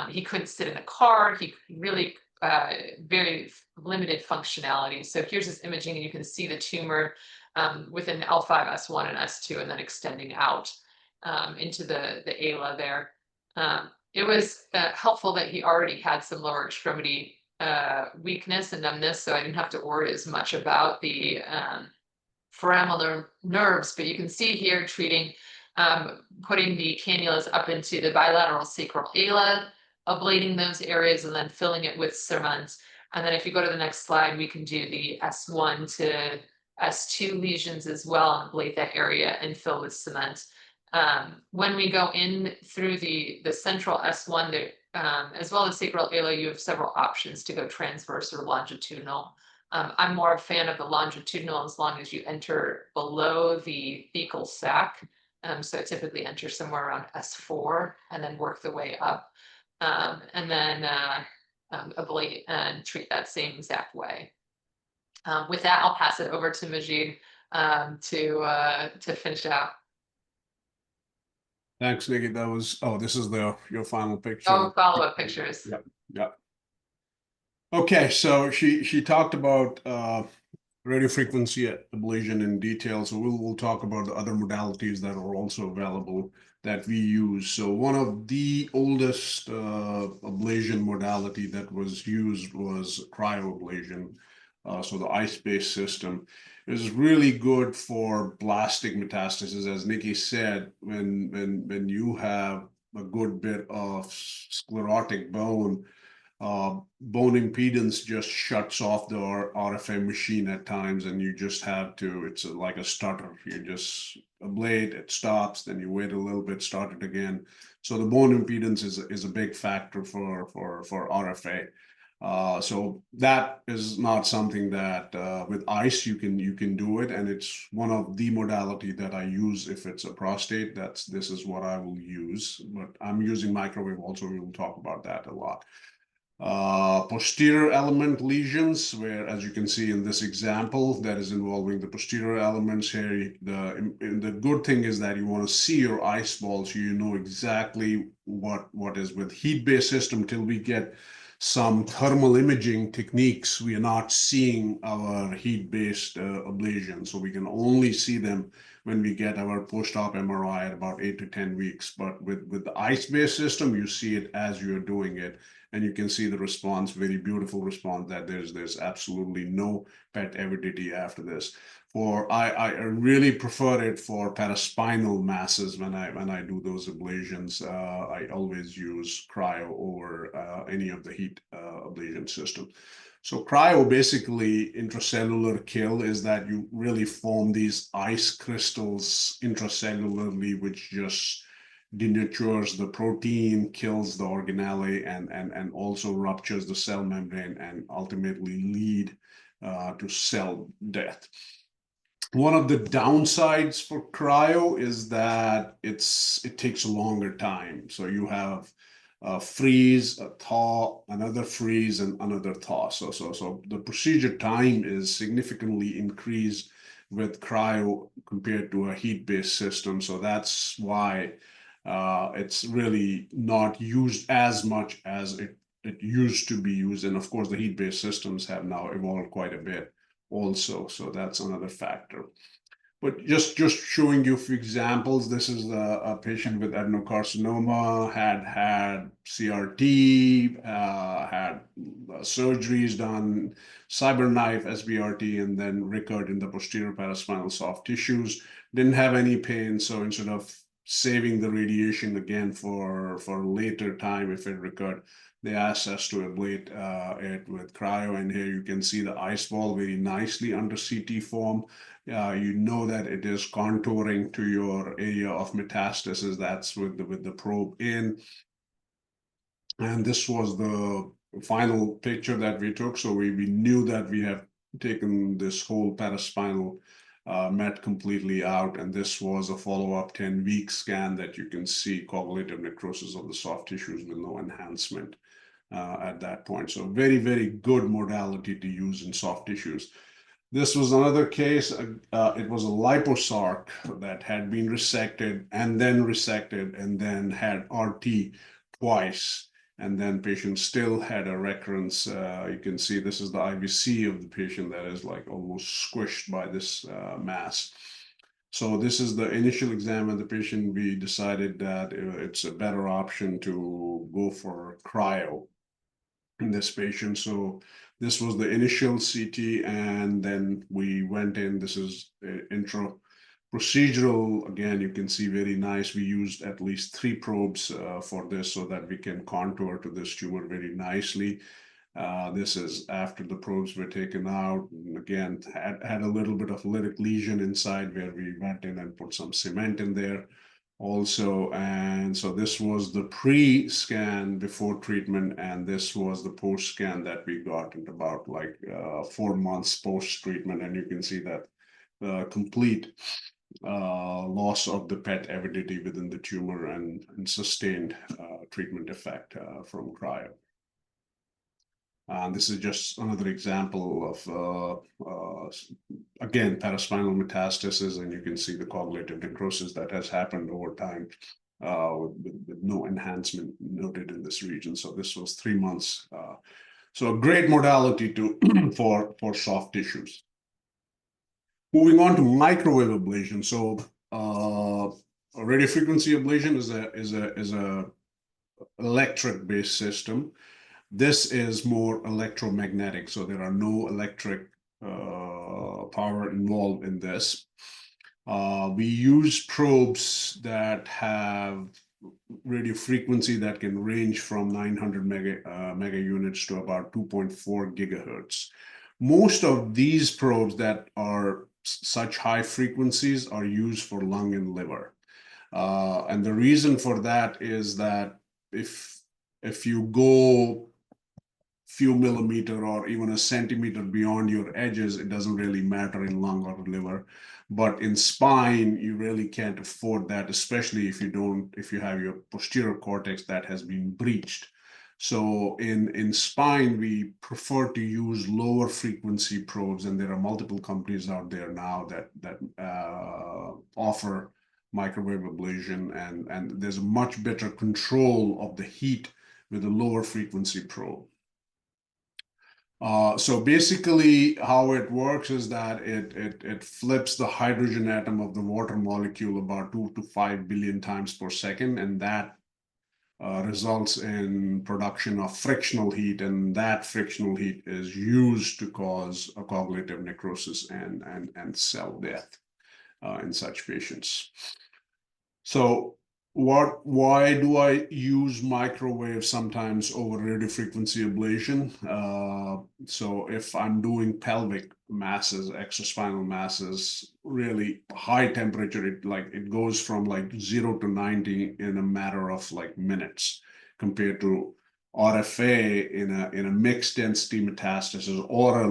S3: He couldn't sit in a car. He really very limited functionality. So here's his imaging, and you can see the tumor within L5, S1, and S2, and then extending out into the ala there. It was helpful that he already had some lower extremity weakness and numbness, so I didn't have to worry as much about the foraminal nerves, but you can see here treating, putting the cannulas up into the bilateral sacral ala, ablating those areas, and then filling it with cement. And then if you go to the next slide, we can do the S1 to S2 lesions as well, and ablate that area and fill with cement. When we go in through the central S1, there, as well as sacral ala, you have several options to go transverse or longitudinal. I'm more a fan of the longitudinal as long as you enter below the thecal sac. So I typically enter somewhere around S4 and then work the way up. And then ablate and treat that same exact way. With that, I'll pass it over to Majid to finish out.
S2: Thanks, Nikki. That was, oh, this is your final picture.
S3: Oh, follow-up pictures.
S2: Yep. Yep. Okay, so she talked about radiofrequency ablation in detail. So we'll talk about the other modalities that are also available that we use. So one of the oldest ablation modality that was used was cryoablation. So the ice-based system is really good for blastic metastasis. As Nikki said, when you have a good bit of sclerotic bone, bone impedance just shuts off the RFA machine at times, and you just have to, it's like a stutter. You just ablate, it stops, then you wait a little bit, start it again. So the bone impedance is a big factor for RFA. So that is not something that with ice you can do it, and it's one of the modality that I use if it's a prostate. This is what I will use, but I'm using microwave also. We will talk about that a lot. Posterior element lesions, where, as you can see in this example, that is involving the posterior elements here. The good thing is that you want to see your ice ball, so you know exactly what is. With heat-based system, till we get some thermal imaging techniques, we are not seeing our heat-based ablation, so we can only see them when we get our post-op MRI at about 8 to 10 weeks. But with the ice-based system, you see it as you're doing it, and you can see the response, very beautiful response, that there's absolutely no PET avidity after this. I really prefer it for paraspinal masses. When I do those ablations, I always use cryo over any of the heat ablation system. So cryo, basically intracellular kill, is that you really form these ice crystals intracellularly, which just denatures the protein, kills the organelle, and also ruptures the cell membrane and ultimately lead to cell death. One of the downsides for cryo is that it takes a longer time. So you have a freeze, a thaw, another freeze, and another thaw. So the procedure time is significantly increased with cryo compared to a heat-based system. So that's why it's really not used as much as it used to be used. And of course, the heat-based systems have now evolved quite a bit also. So that's another factor. But just showing you a few examples. This is a patient with adenocarcinoma, had CRT, had surgeries done, CyberKnife, SBRT, and then recurred in the posterior paraspinal soft tissues. Didn't have any pain, so instead of saving the radiation again for later time if it recurred, they asked us to ablate it with cryo. And here you can see the ice ball very nicely under CT form. You know that it is contouring to your area of metastasis. That's with the probe in. And this was the final picture that we took. So we knew that we have taken this whole paraspinal met completely out. And this was a follow-up 10-week scan that you can see coagulative necrosis of the soft tissues with no enhancement at that point. So very, very good modality to use in soft tissues. This was another case. It was a liposarc that had been resected and then had RT twice. And then patient still had a recurrence. You can see this is the IVC of the patient that is like almost squished by this mass. So this is the initial exam of the patient. We decided that it's a better option to go for cryo in this patient. So this was the initial CT, and then we went in. This is intro procedural. Again, you can see very nice. We used at least 3 probes for this so that we can contour to this tumor very nicely. This is after the probes were taken out. And again, had a little bit of lytic lesion inside where we went in and put some cement in there also. And so this was the pre-scan before treatment, and this was the post-scan that we got in about like 4 months post-treatment. And you can see that complete loss of the PET avidity within the tumor and sustained treatment effect from cryo. This is just another example of, again, paraspinal metastasis, and you can see the coagulative necrosis that has happened over time with no enhancement noted in this region. So this was 3 months. So a great modality for soft tissues. Moving on to microwave ablation. So radiofrequency ablation is a electric-based system. This is more electromagnetic, so there are no electric power involved in this. We use probes that have radio frequency that can range from 900 mega units to about 2.4 gigahertz. Most of these probes that are such high frequencies are used for lung and liver. And the reason for that is that if you go few millimeter or even a centimeter beyond your edges, it doesn't really matter in lung or liver. But in spine, you really can't afford that, especially if you have your posterior cortex that has been breached. So in spine, we prefer to use lower frequency probes, and there are multiple companies out there now that offer microwave ablation, and there's a much better control of the heat with a lower frequency probe. So basically how it works is that it flips the hydrogen atom of the water molecule about 2 to 5 billion times per second, and that results in production of frictional heat, and that frictional heat is used to cause a coagulative necrosis and cell death in such patients. So why do I use microwave sometimes over radiofrequency ablation? So if I'm doing pelvic masses, extraspinal masses, really high temperature, it goes from like 0 to 90 in a matter of like minutes, compared to RFA in a mixed density metastasis or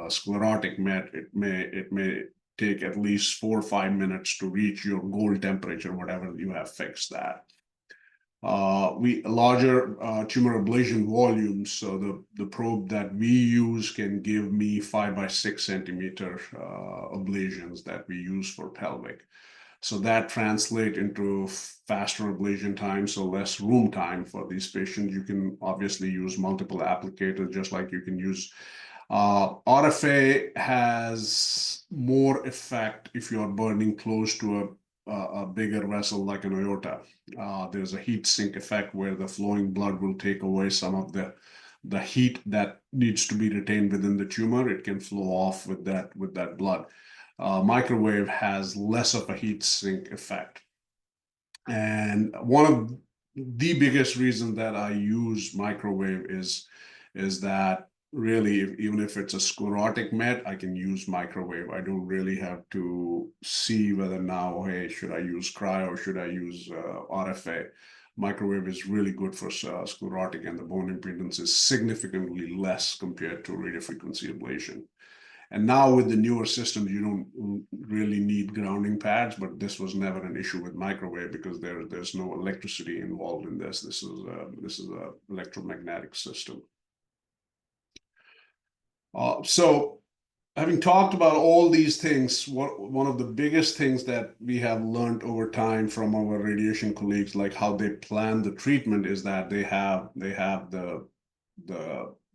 S2: a sclerotic met. It may take at least 4 or 5 minutes to reach your goal temperature, whatever you have fixed that. Larger tumor ablation volumes, so the probe that we use can give me 5 by 6 centimeter ablations that we use for pelvic. So that translates into faster ablation time, so less room time for these patients. You can obviously use multiple applicators, just like you can use RFA has more effect if you are burning close to a bigger vessel like an aorta. There's a heat sink effect where the flowing blood will take away some of the heat that needs to be retained within the tumor. It can flow off with that blood. Microwave has less of a heat sink effect. And one of the biggest reasons that I use microwave is that really, even if it's a sclerotic met, I can use microwave. I don't really have to see whether now, hey, should I use cryo, should I use RFA? Microwave is really good for sclerotic, and the bone impedance is significantly less compared to radiofrequency ablation. And now with the newer systems, you don't really need grounding pads, but this was never an issue with microwave because there's no electricity involved in this. This is a electromagnetic system. So having talked about all these things, one of the biggest things that we have learned over time from our radiation colleagues, like how they plan the treatment, is that they have the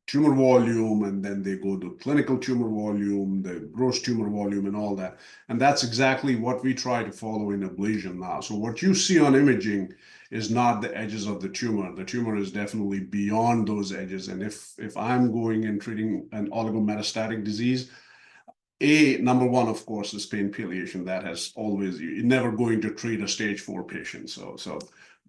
S2: tumor volume, and then they go to clinical tumor volume, the gross tumor volume, and all that. And that's exactly what we try to follow in ablation now. So what you see on imaging is not the edges of the tumor. The tumor is definitely beyond those edges. And if I'm going and treating an oligometastatic disease, number one, of course, is pain palliation. That has always, you're never going to treat a stage 4 patient.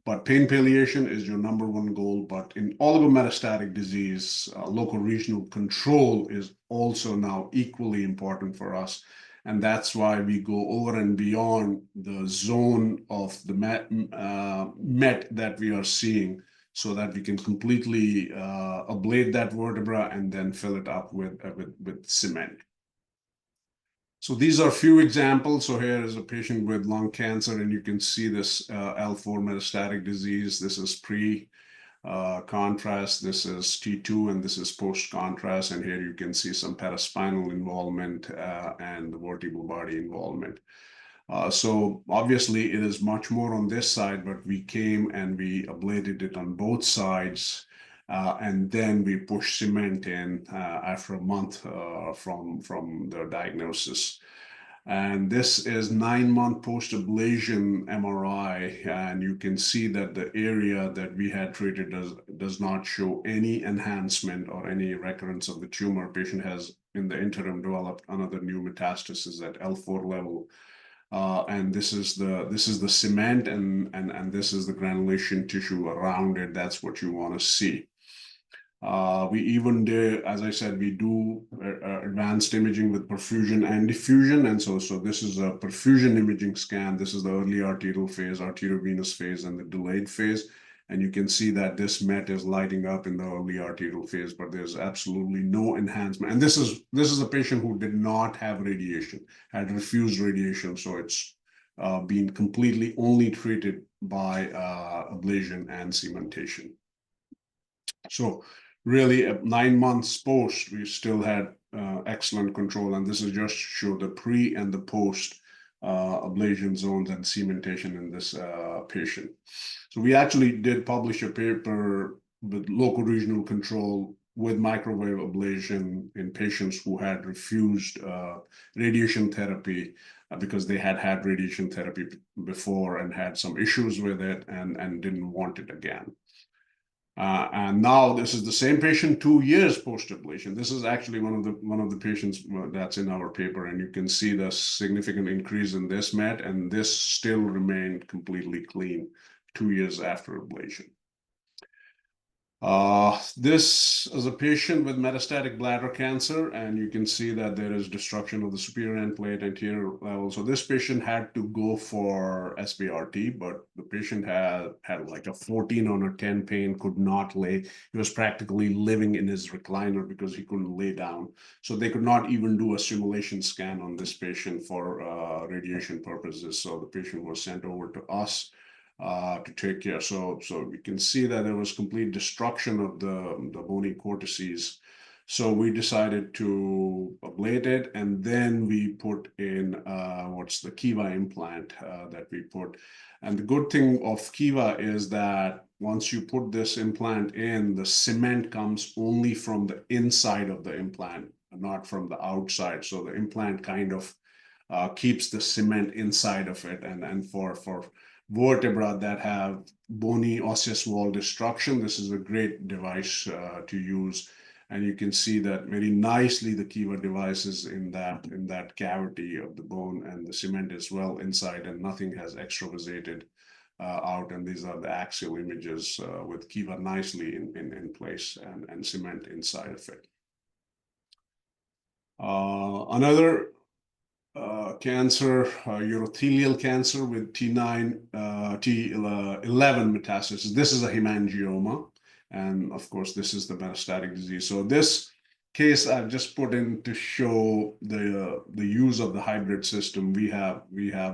S2: But pain palliation is your number one goal. But in oligometastatic disease, local regional control is also now equally important for us. And that's why we go over and beyond the zone of the MET that we are seeing, so that we can completely ablate that vertebra and then fill it up with cement. So these are a few examples. So here is a patient with lung cancer, and you can see this L4 metastatic disease. This is pre-contrast, this is T2, and this is post-contrast. And here you can see some paraspinal involvement and the vertebral body involvement. So obviously it is much more on this side, but we came and we ablated it on both sides. And then we push cement in after a month from the diagnosis. And this is 9-month post-ablation MRI, and you can see that the area that we had treated does not show any enhancement or any recurrence of the tumor. Patient has, in the interim, developed another new metastasis at L4 level. And this is the cement, and this is the granulation tissue around it. That's what you want to see. We even do, as I said, we do advanced imaging with perfusion and diffusion. And so this is a perfusion imaging scan. This is the early arterial phase, arteriovenous phase, and the delayed phase. And you can see that this MET is lighting up in the early arterial phase, but there's absolutely no enhancement. And this is a patient who did not have radiation, had refused radiation. So it's been completely only treated by ablation and cementation. So really, 9 months post, we still had excellent control. And this is just show the pre and the post ablation zones and cementation in this patient. So we actually did publish a paper with local regional control with microwave ablation in patients who had refused radiation therapy because they had radiation therapy before and had some issues with it and didn't want it again. And now this is the same patient 2 years post-ablation. This is actually one of the patients that's in our paper, and you can see the significant increase in this MET, and this still remained completely clean 2 years after ablation. This is a patient with metastatic bladder cancer, and you can see that there is destruction of the superior end plate anterior level. So this patient had to go for SBRT, but the patient had like a 14 on a 10 pain, could not lay. He was practically living in his recliner because he couldn't lay down. So they could not even do a simulation scan on this patient for radiation purposes. So the patient was sent over to us to take care. So we can see that there was complete destruction of the bony cortices. So we decided to ablate it, and then we put in what's the Keefe implant that we put. And the good thing of Keefe is that once you put this implant in, the cement comes only from the inside of the implant, not from the outside. So the implant kind of keeps the cement inside of it, and for vertebra that have bony osseous wall destruction, this is a great device to use. And you can see that very nicely the Keefe device is in that cavity of the bone, and the cement is well inside, and nothing has extravasated out. And these are the axial images with Keefe nicely in place and cement inside of it. Another cancer, urothelial cancer with T9, T11 metastasis. This is a hemangioma. And of course, this is the metastatic disease. So this case I've just put in to show the use of the hybrid system. We have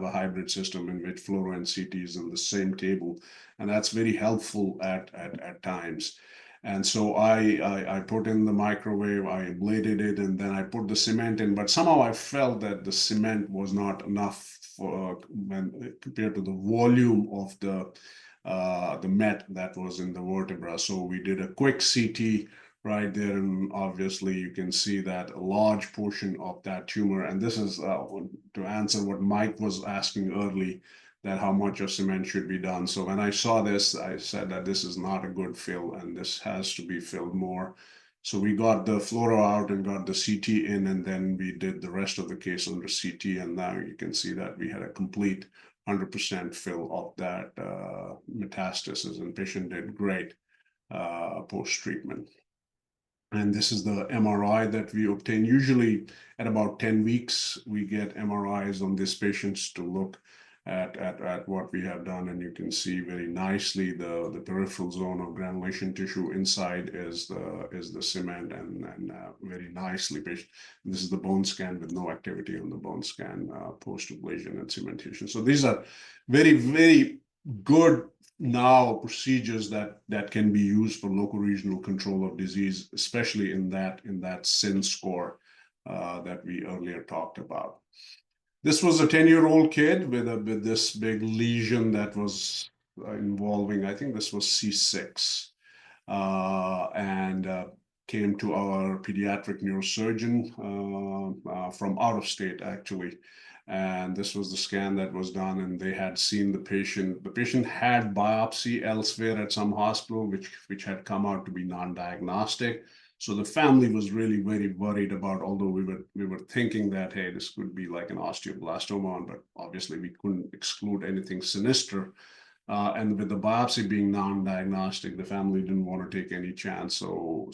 S2: a hybrid system in which fluoro and CT is in the same table, and that's very helpful at times. And so I put in the microwave, I ablated it, and then I put the cement in. But somehow I felt that the cement was not enough for when compared to the volume of the met that was in the vertebra. So we did a quick CT right there, and obviously you can see that a large portion of that tumor. And this is to answer what Mike was asking early, that how much of cement should be done. So when I saw this, I said that this is not a good fill, and this has to be filled more. So we got the fluoro out and got the CT in, and then we did the rest of the case under CT. And now you can see that we had a complete 100% fill of that metastasis, and patient did great post-treatment. And this is the MRI that we obtain. Usually at about 10 weeks, we get MRIs on these patients to look at what we have done. And you can see very nicely the peripheral zone of granulation tissue. Inside is the cement, and very nicely patient. This is the bone scan with no activity on the bone scan post-ablation and cementation. So these are very, very good now procedures that can be used for local regional control of disease, especially in that SIN score that we earlier talked about. This was a 10-year-old kid with this big lesion that was involving, I think this was C6, and came to our pediatric neurosurgeon from out of state, actually. And this was the scan that was done, and they had seen the patient. The patient had biopsy elsewhere at some hospital, which had come out to be non-diagnostic. So the family was really very worried about, although we were thinking that, hey, this could be like an osteoblastoma, but obviously we couldn't exclude anything sinister. And with the biopsy being non-diagnostic, the family didn't want to take any chance. So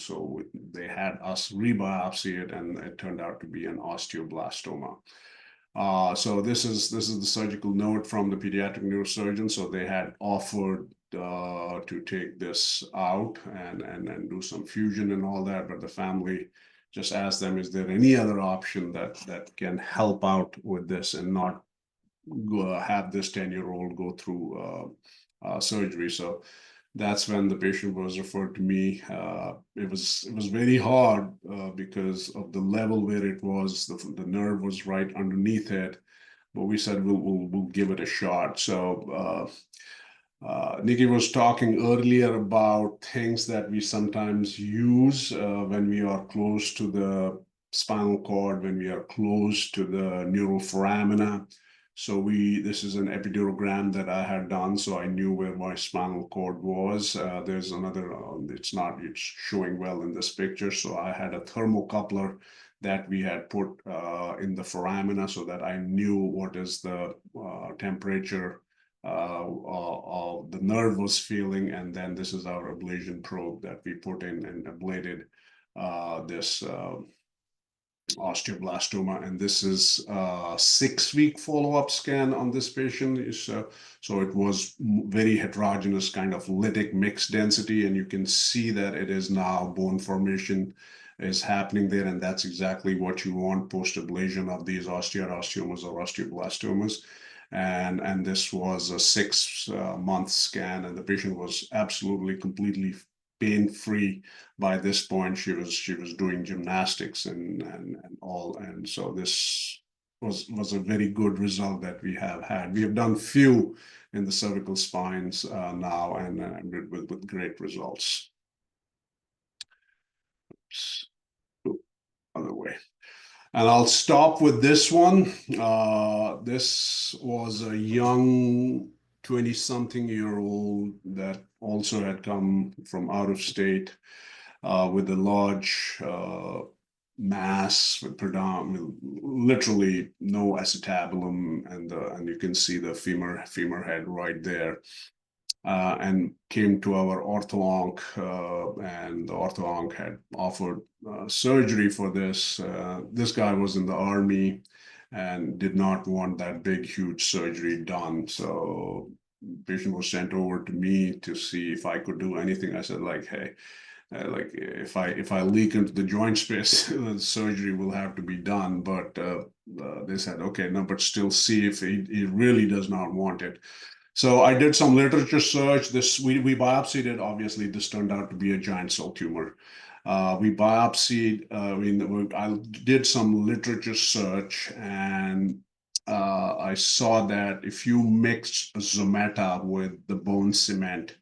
S2: they had us rebiopsy it, and it turned out to be an osteoblastoma. So this is the surgical note from the pediatric neurosurgeon. So they had offered to take this out and do some fusion and all that, but the family just asked them, is there any other option that can help out with this and not have this 10-year-old go through surgery? So that's when the patient was referred to me. It was very hard because of the level where it was. The nerve was right underneath it, but we said we'll give it a shot. So Nikki was talking earlier about things that we sometimes use when we are close to the spinal cord, when we are close to the neural foramina. So this is an epidurogram that I had done, so I knew where my spinal cord was. There's another, it's showing well in this picture. So I had a thermocoupler that we had put in the foramina so that I knew what is the temperature the nerve was feeling. And then this is our ablation probe that we put in and ablated this osteoblastoma. And this is a 6-week follow-up scan on this patient. So it was very heterogeneous, kind of lytic mixed density, and you can see that it is now bone formation is happening there, and that's exactly what you want post-ablation of these osteoarostomas or osteoblastomas. And this was a 6-month scan, and the patient was absolutely completely pain-free by this point. She was doing gymnastics and all, and so this was a very good result that we have had. We have done few in the cervical spines now, and with great results. Oops. Other way. And I'll stop with this one. This was a young 20-something-year-old that also had come from out of state with a large mass with literally no acetabulum, and you can see the femur head right there. And came to our ortho-onc, and the ortho-onc had offered surgery for this. This guy was in the army and did not want that big, huge surgery done. So the patient was sent over to me to see if I could do anything. I said, like, hey, like if I leak into the joint space, the surgery will have to be done. But they said, okay, no, but still see if he really does not want it. So I did some literature search. We biopsied it. Obviously, this turned out to be a giant cell tumor. We biopsied. I did some literature search, and I saw that if you mix Zometa with the bone cement,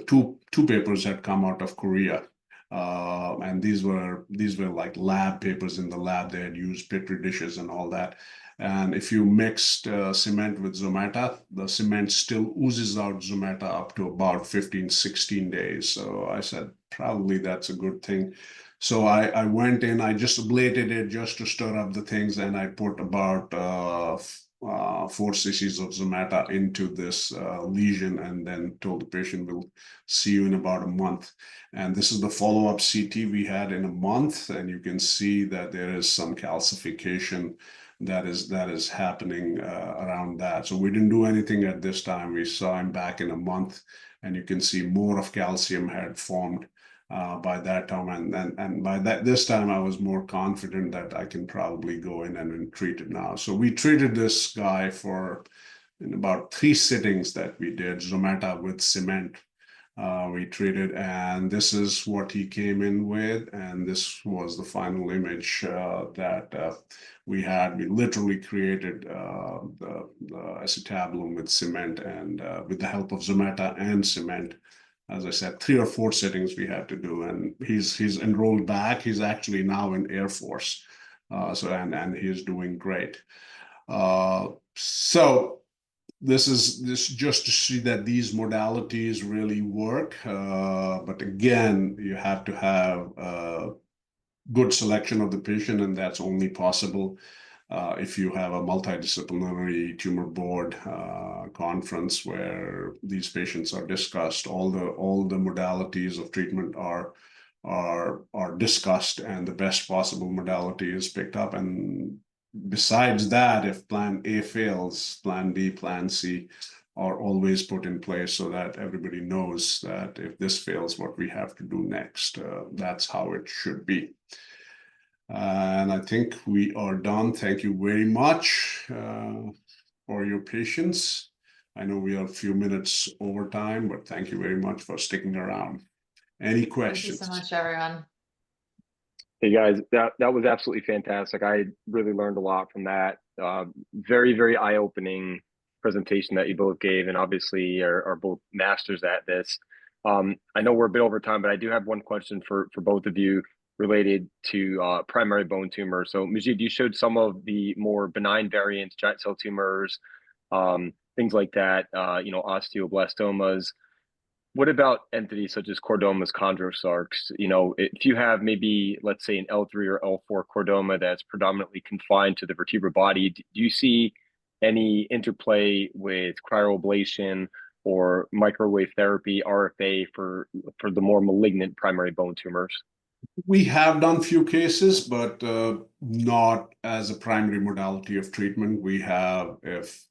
S2: two papers had come out of Korea, and these were like lab papers in the lab. They had used petri dishes and all that. And if you mixed cement with Zometa, the cement still oozes out Zometa up to about 15, 16 days. So I said, probably that's a good thing. So I went in, I just ablated it just to stir up the things, and I put about 4 cc's of Zometa into this lesion, and then told the patient, we'll see you in about a month. And this is the follow-up CT we had in a month, and you can see that there is some calcification that is happening around that. So we didn't do anything at this time. We saw him back in a month, and you can see more of calcium had formed by that time, and by this time I was more confident that I can probably go in and treat it now. So we treated this guy for in about 3 sittings that we did Zometa with cement. We treated, and this is what he came in with, and this was the final image that we had. We literally created the acetabulum with cement, and with the help of Zometa and cement. As I said, 3 or 4 sittings we had to do, and he's enrolled back. He's actually now in Air Force, and he's doing great. So this just to see that these modalities really work. But again, you have to have a good selection of the patient, and that's only possible if you have a multidisciplinary tumor board conference where these patients are discussed. All the modalities of treatment are discussed, and the best possible modality is picked up. And besides that, if plan A fails, plan B, plan C are always put in place so that everybody knows that if this fails, what we have to do next. That's how it should be. And I think we are done. Thank you very much for your patience. I know we are a few minutes over time, but thank you very much for sticking around. Any questions?
S3: Thank you so much, everyone.
S1: Hey guys, that was absolutely fantastic. I really learned a lot from that. Very, very eye-opening presentation that you both gave, and obviously are both masters at this. I know we're a bit over time, but I do have one question for both of you related to primary bone tumor. So Majid, you showed some of the more benign variants, giant cell tumors, things like that, osteoblastomas. What about entities such as chordomas, chondrosarcs? If you have maybe, let's say, an L3 or L4 chordoma that's predominantly confined to the vertebral body, do you see any interplay with cryoablation or microwave therapy, RFA, for the more malignant primary bone tumors?
S2: We have done few cases, but not as a primary modality of treatment. We have, if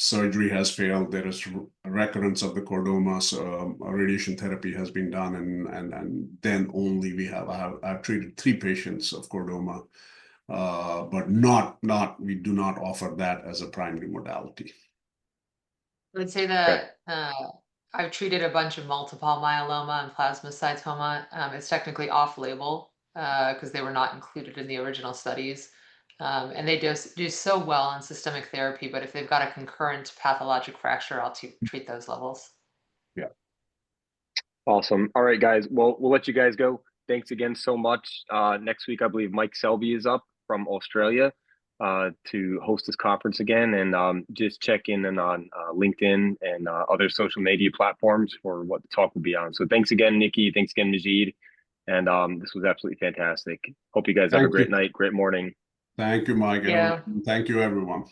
S2: surgery has failed, there is recurrence of the chordoma, so radiation therapy has been done, and then only I've treated 3 patients of chordoma, but we do not offer that as a primary modality.
S3: I would say that I've treated a bunch of multiple myeloma and plasmacytoma. It's technically off-label because they were not included in the original studies. And they do so well on systemic therapy, but if they've got a concurrent pathologic fracture, I'll treat those levels.
S2: Yeah.
S1: Awesome. All right, guys. Well, we'll let you guys go. Thanks again so much. Next week, I believe Mike Selby is up from Australia to host this conference again, and just check in and on LinkedIn and other social media platforms for what the talk will be on. So thanks again, Nikki. Thanks again, Majid. And this was absolutely fantastic. Hope you guys have a great night, great morning.
S2: Thank you, Mike.
S3: Yeah.
S2: Thank you, everyone.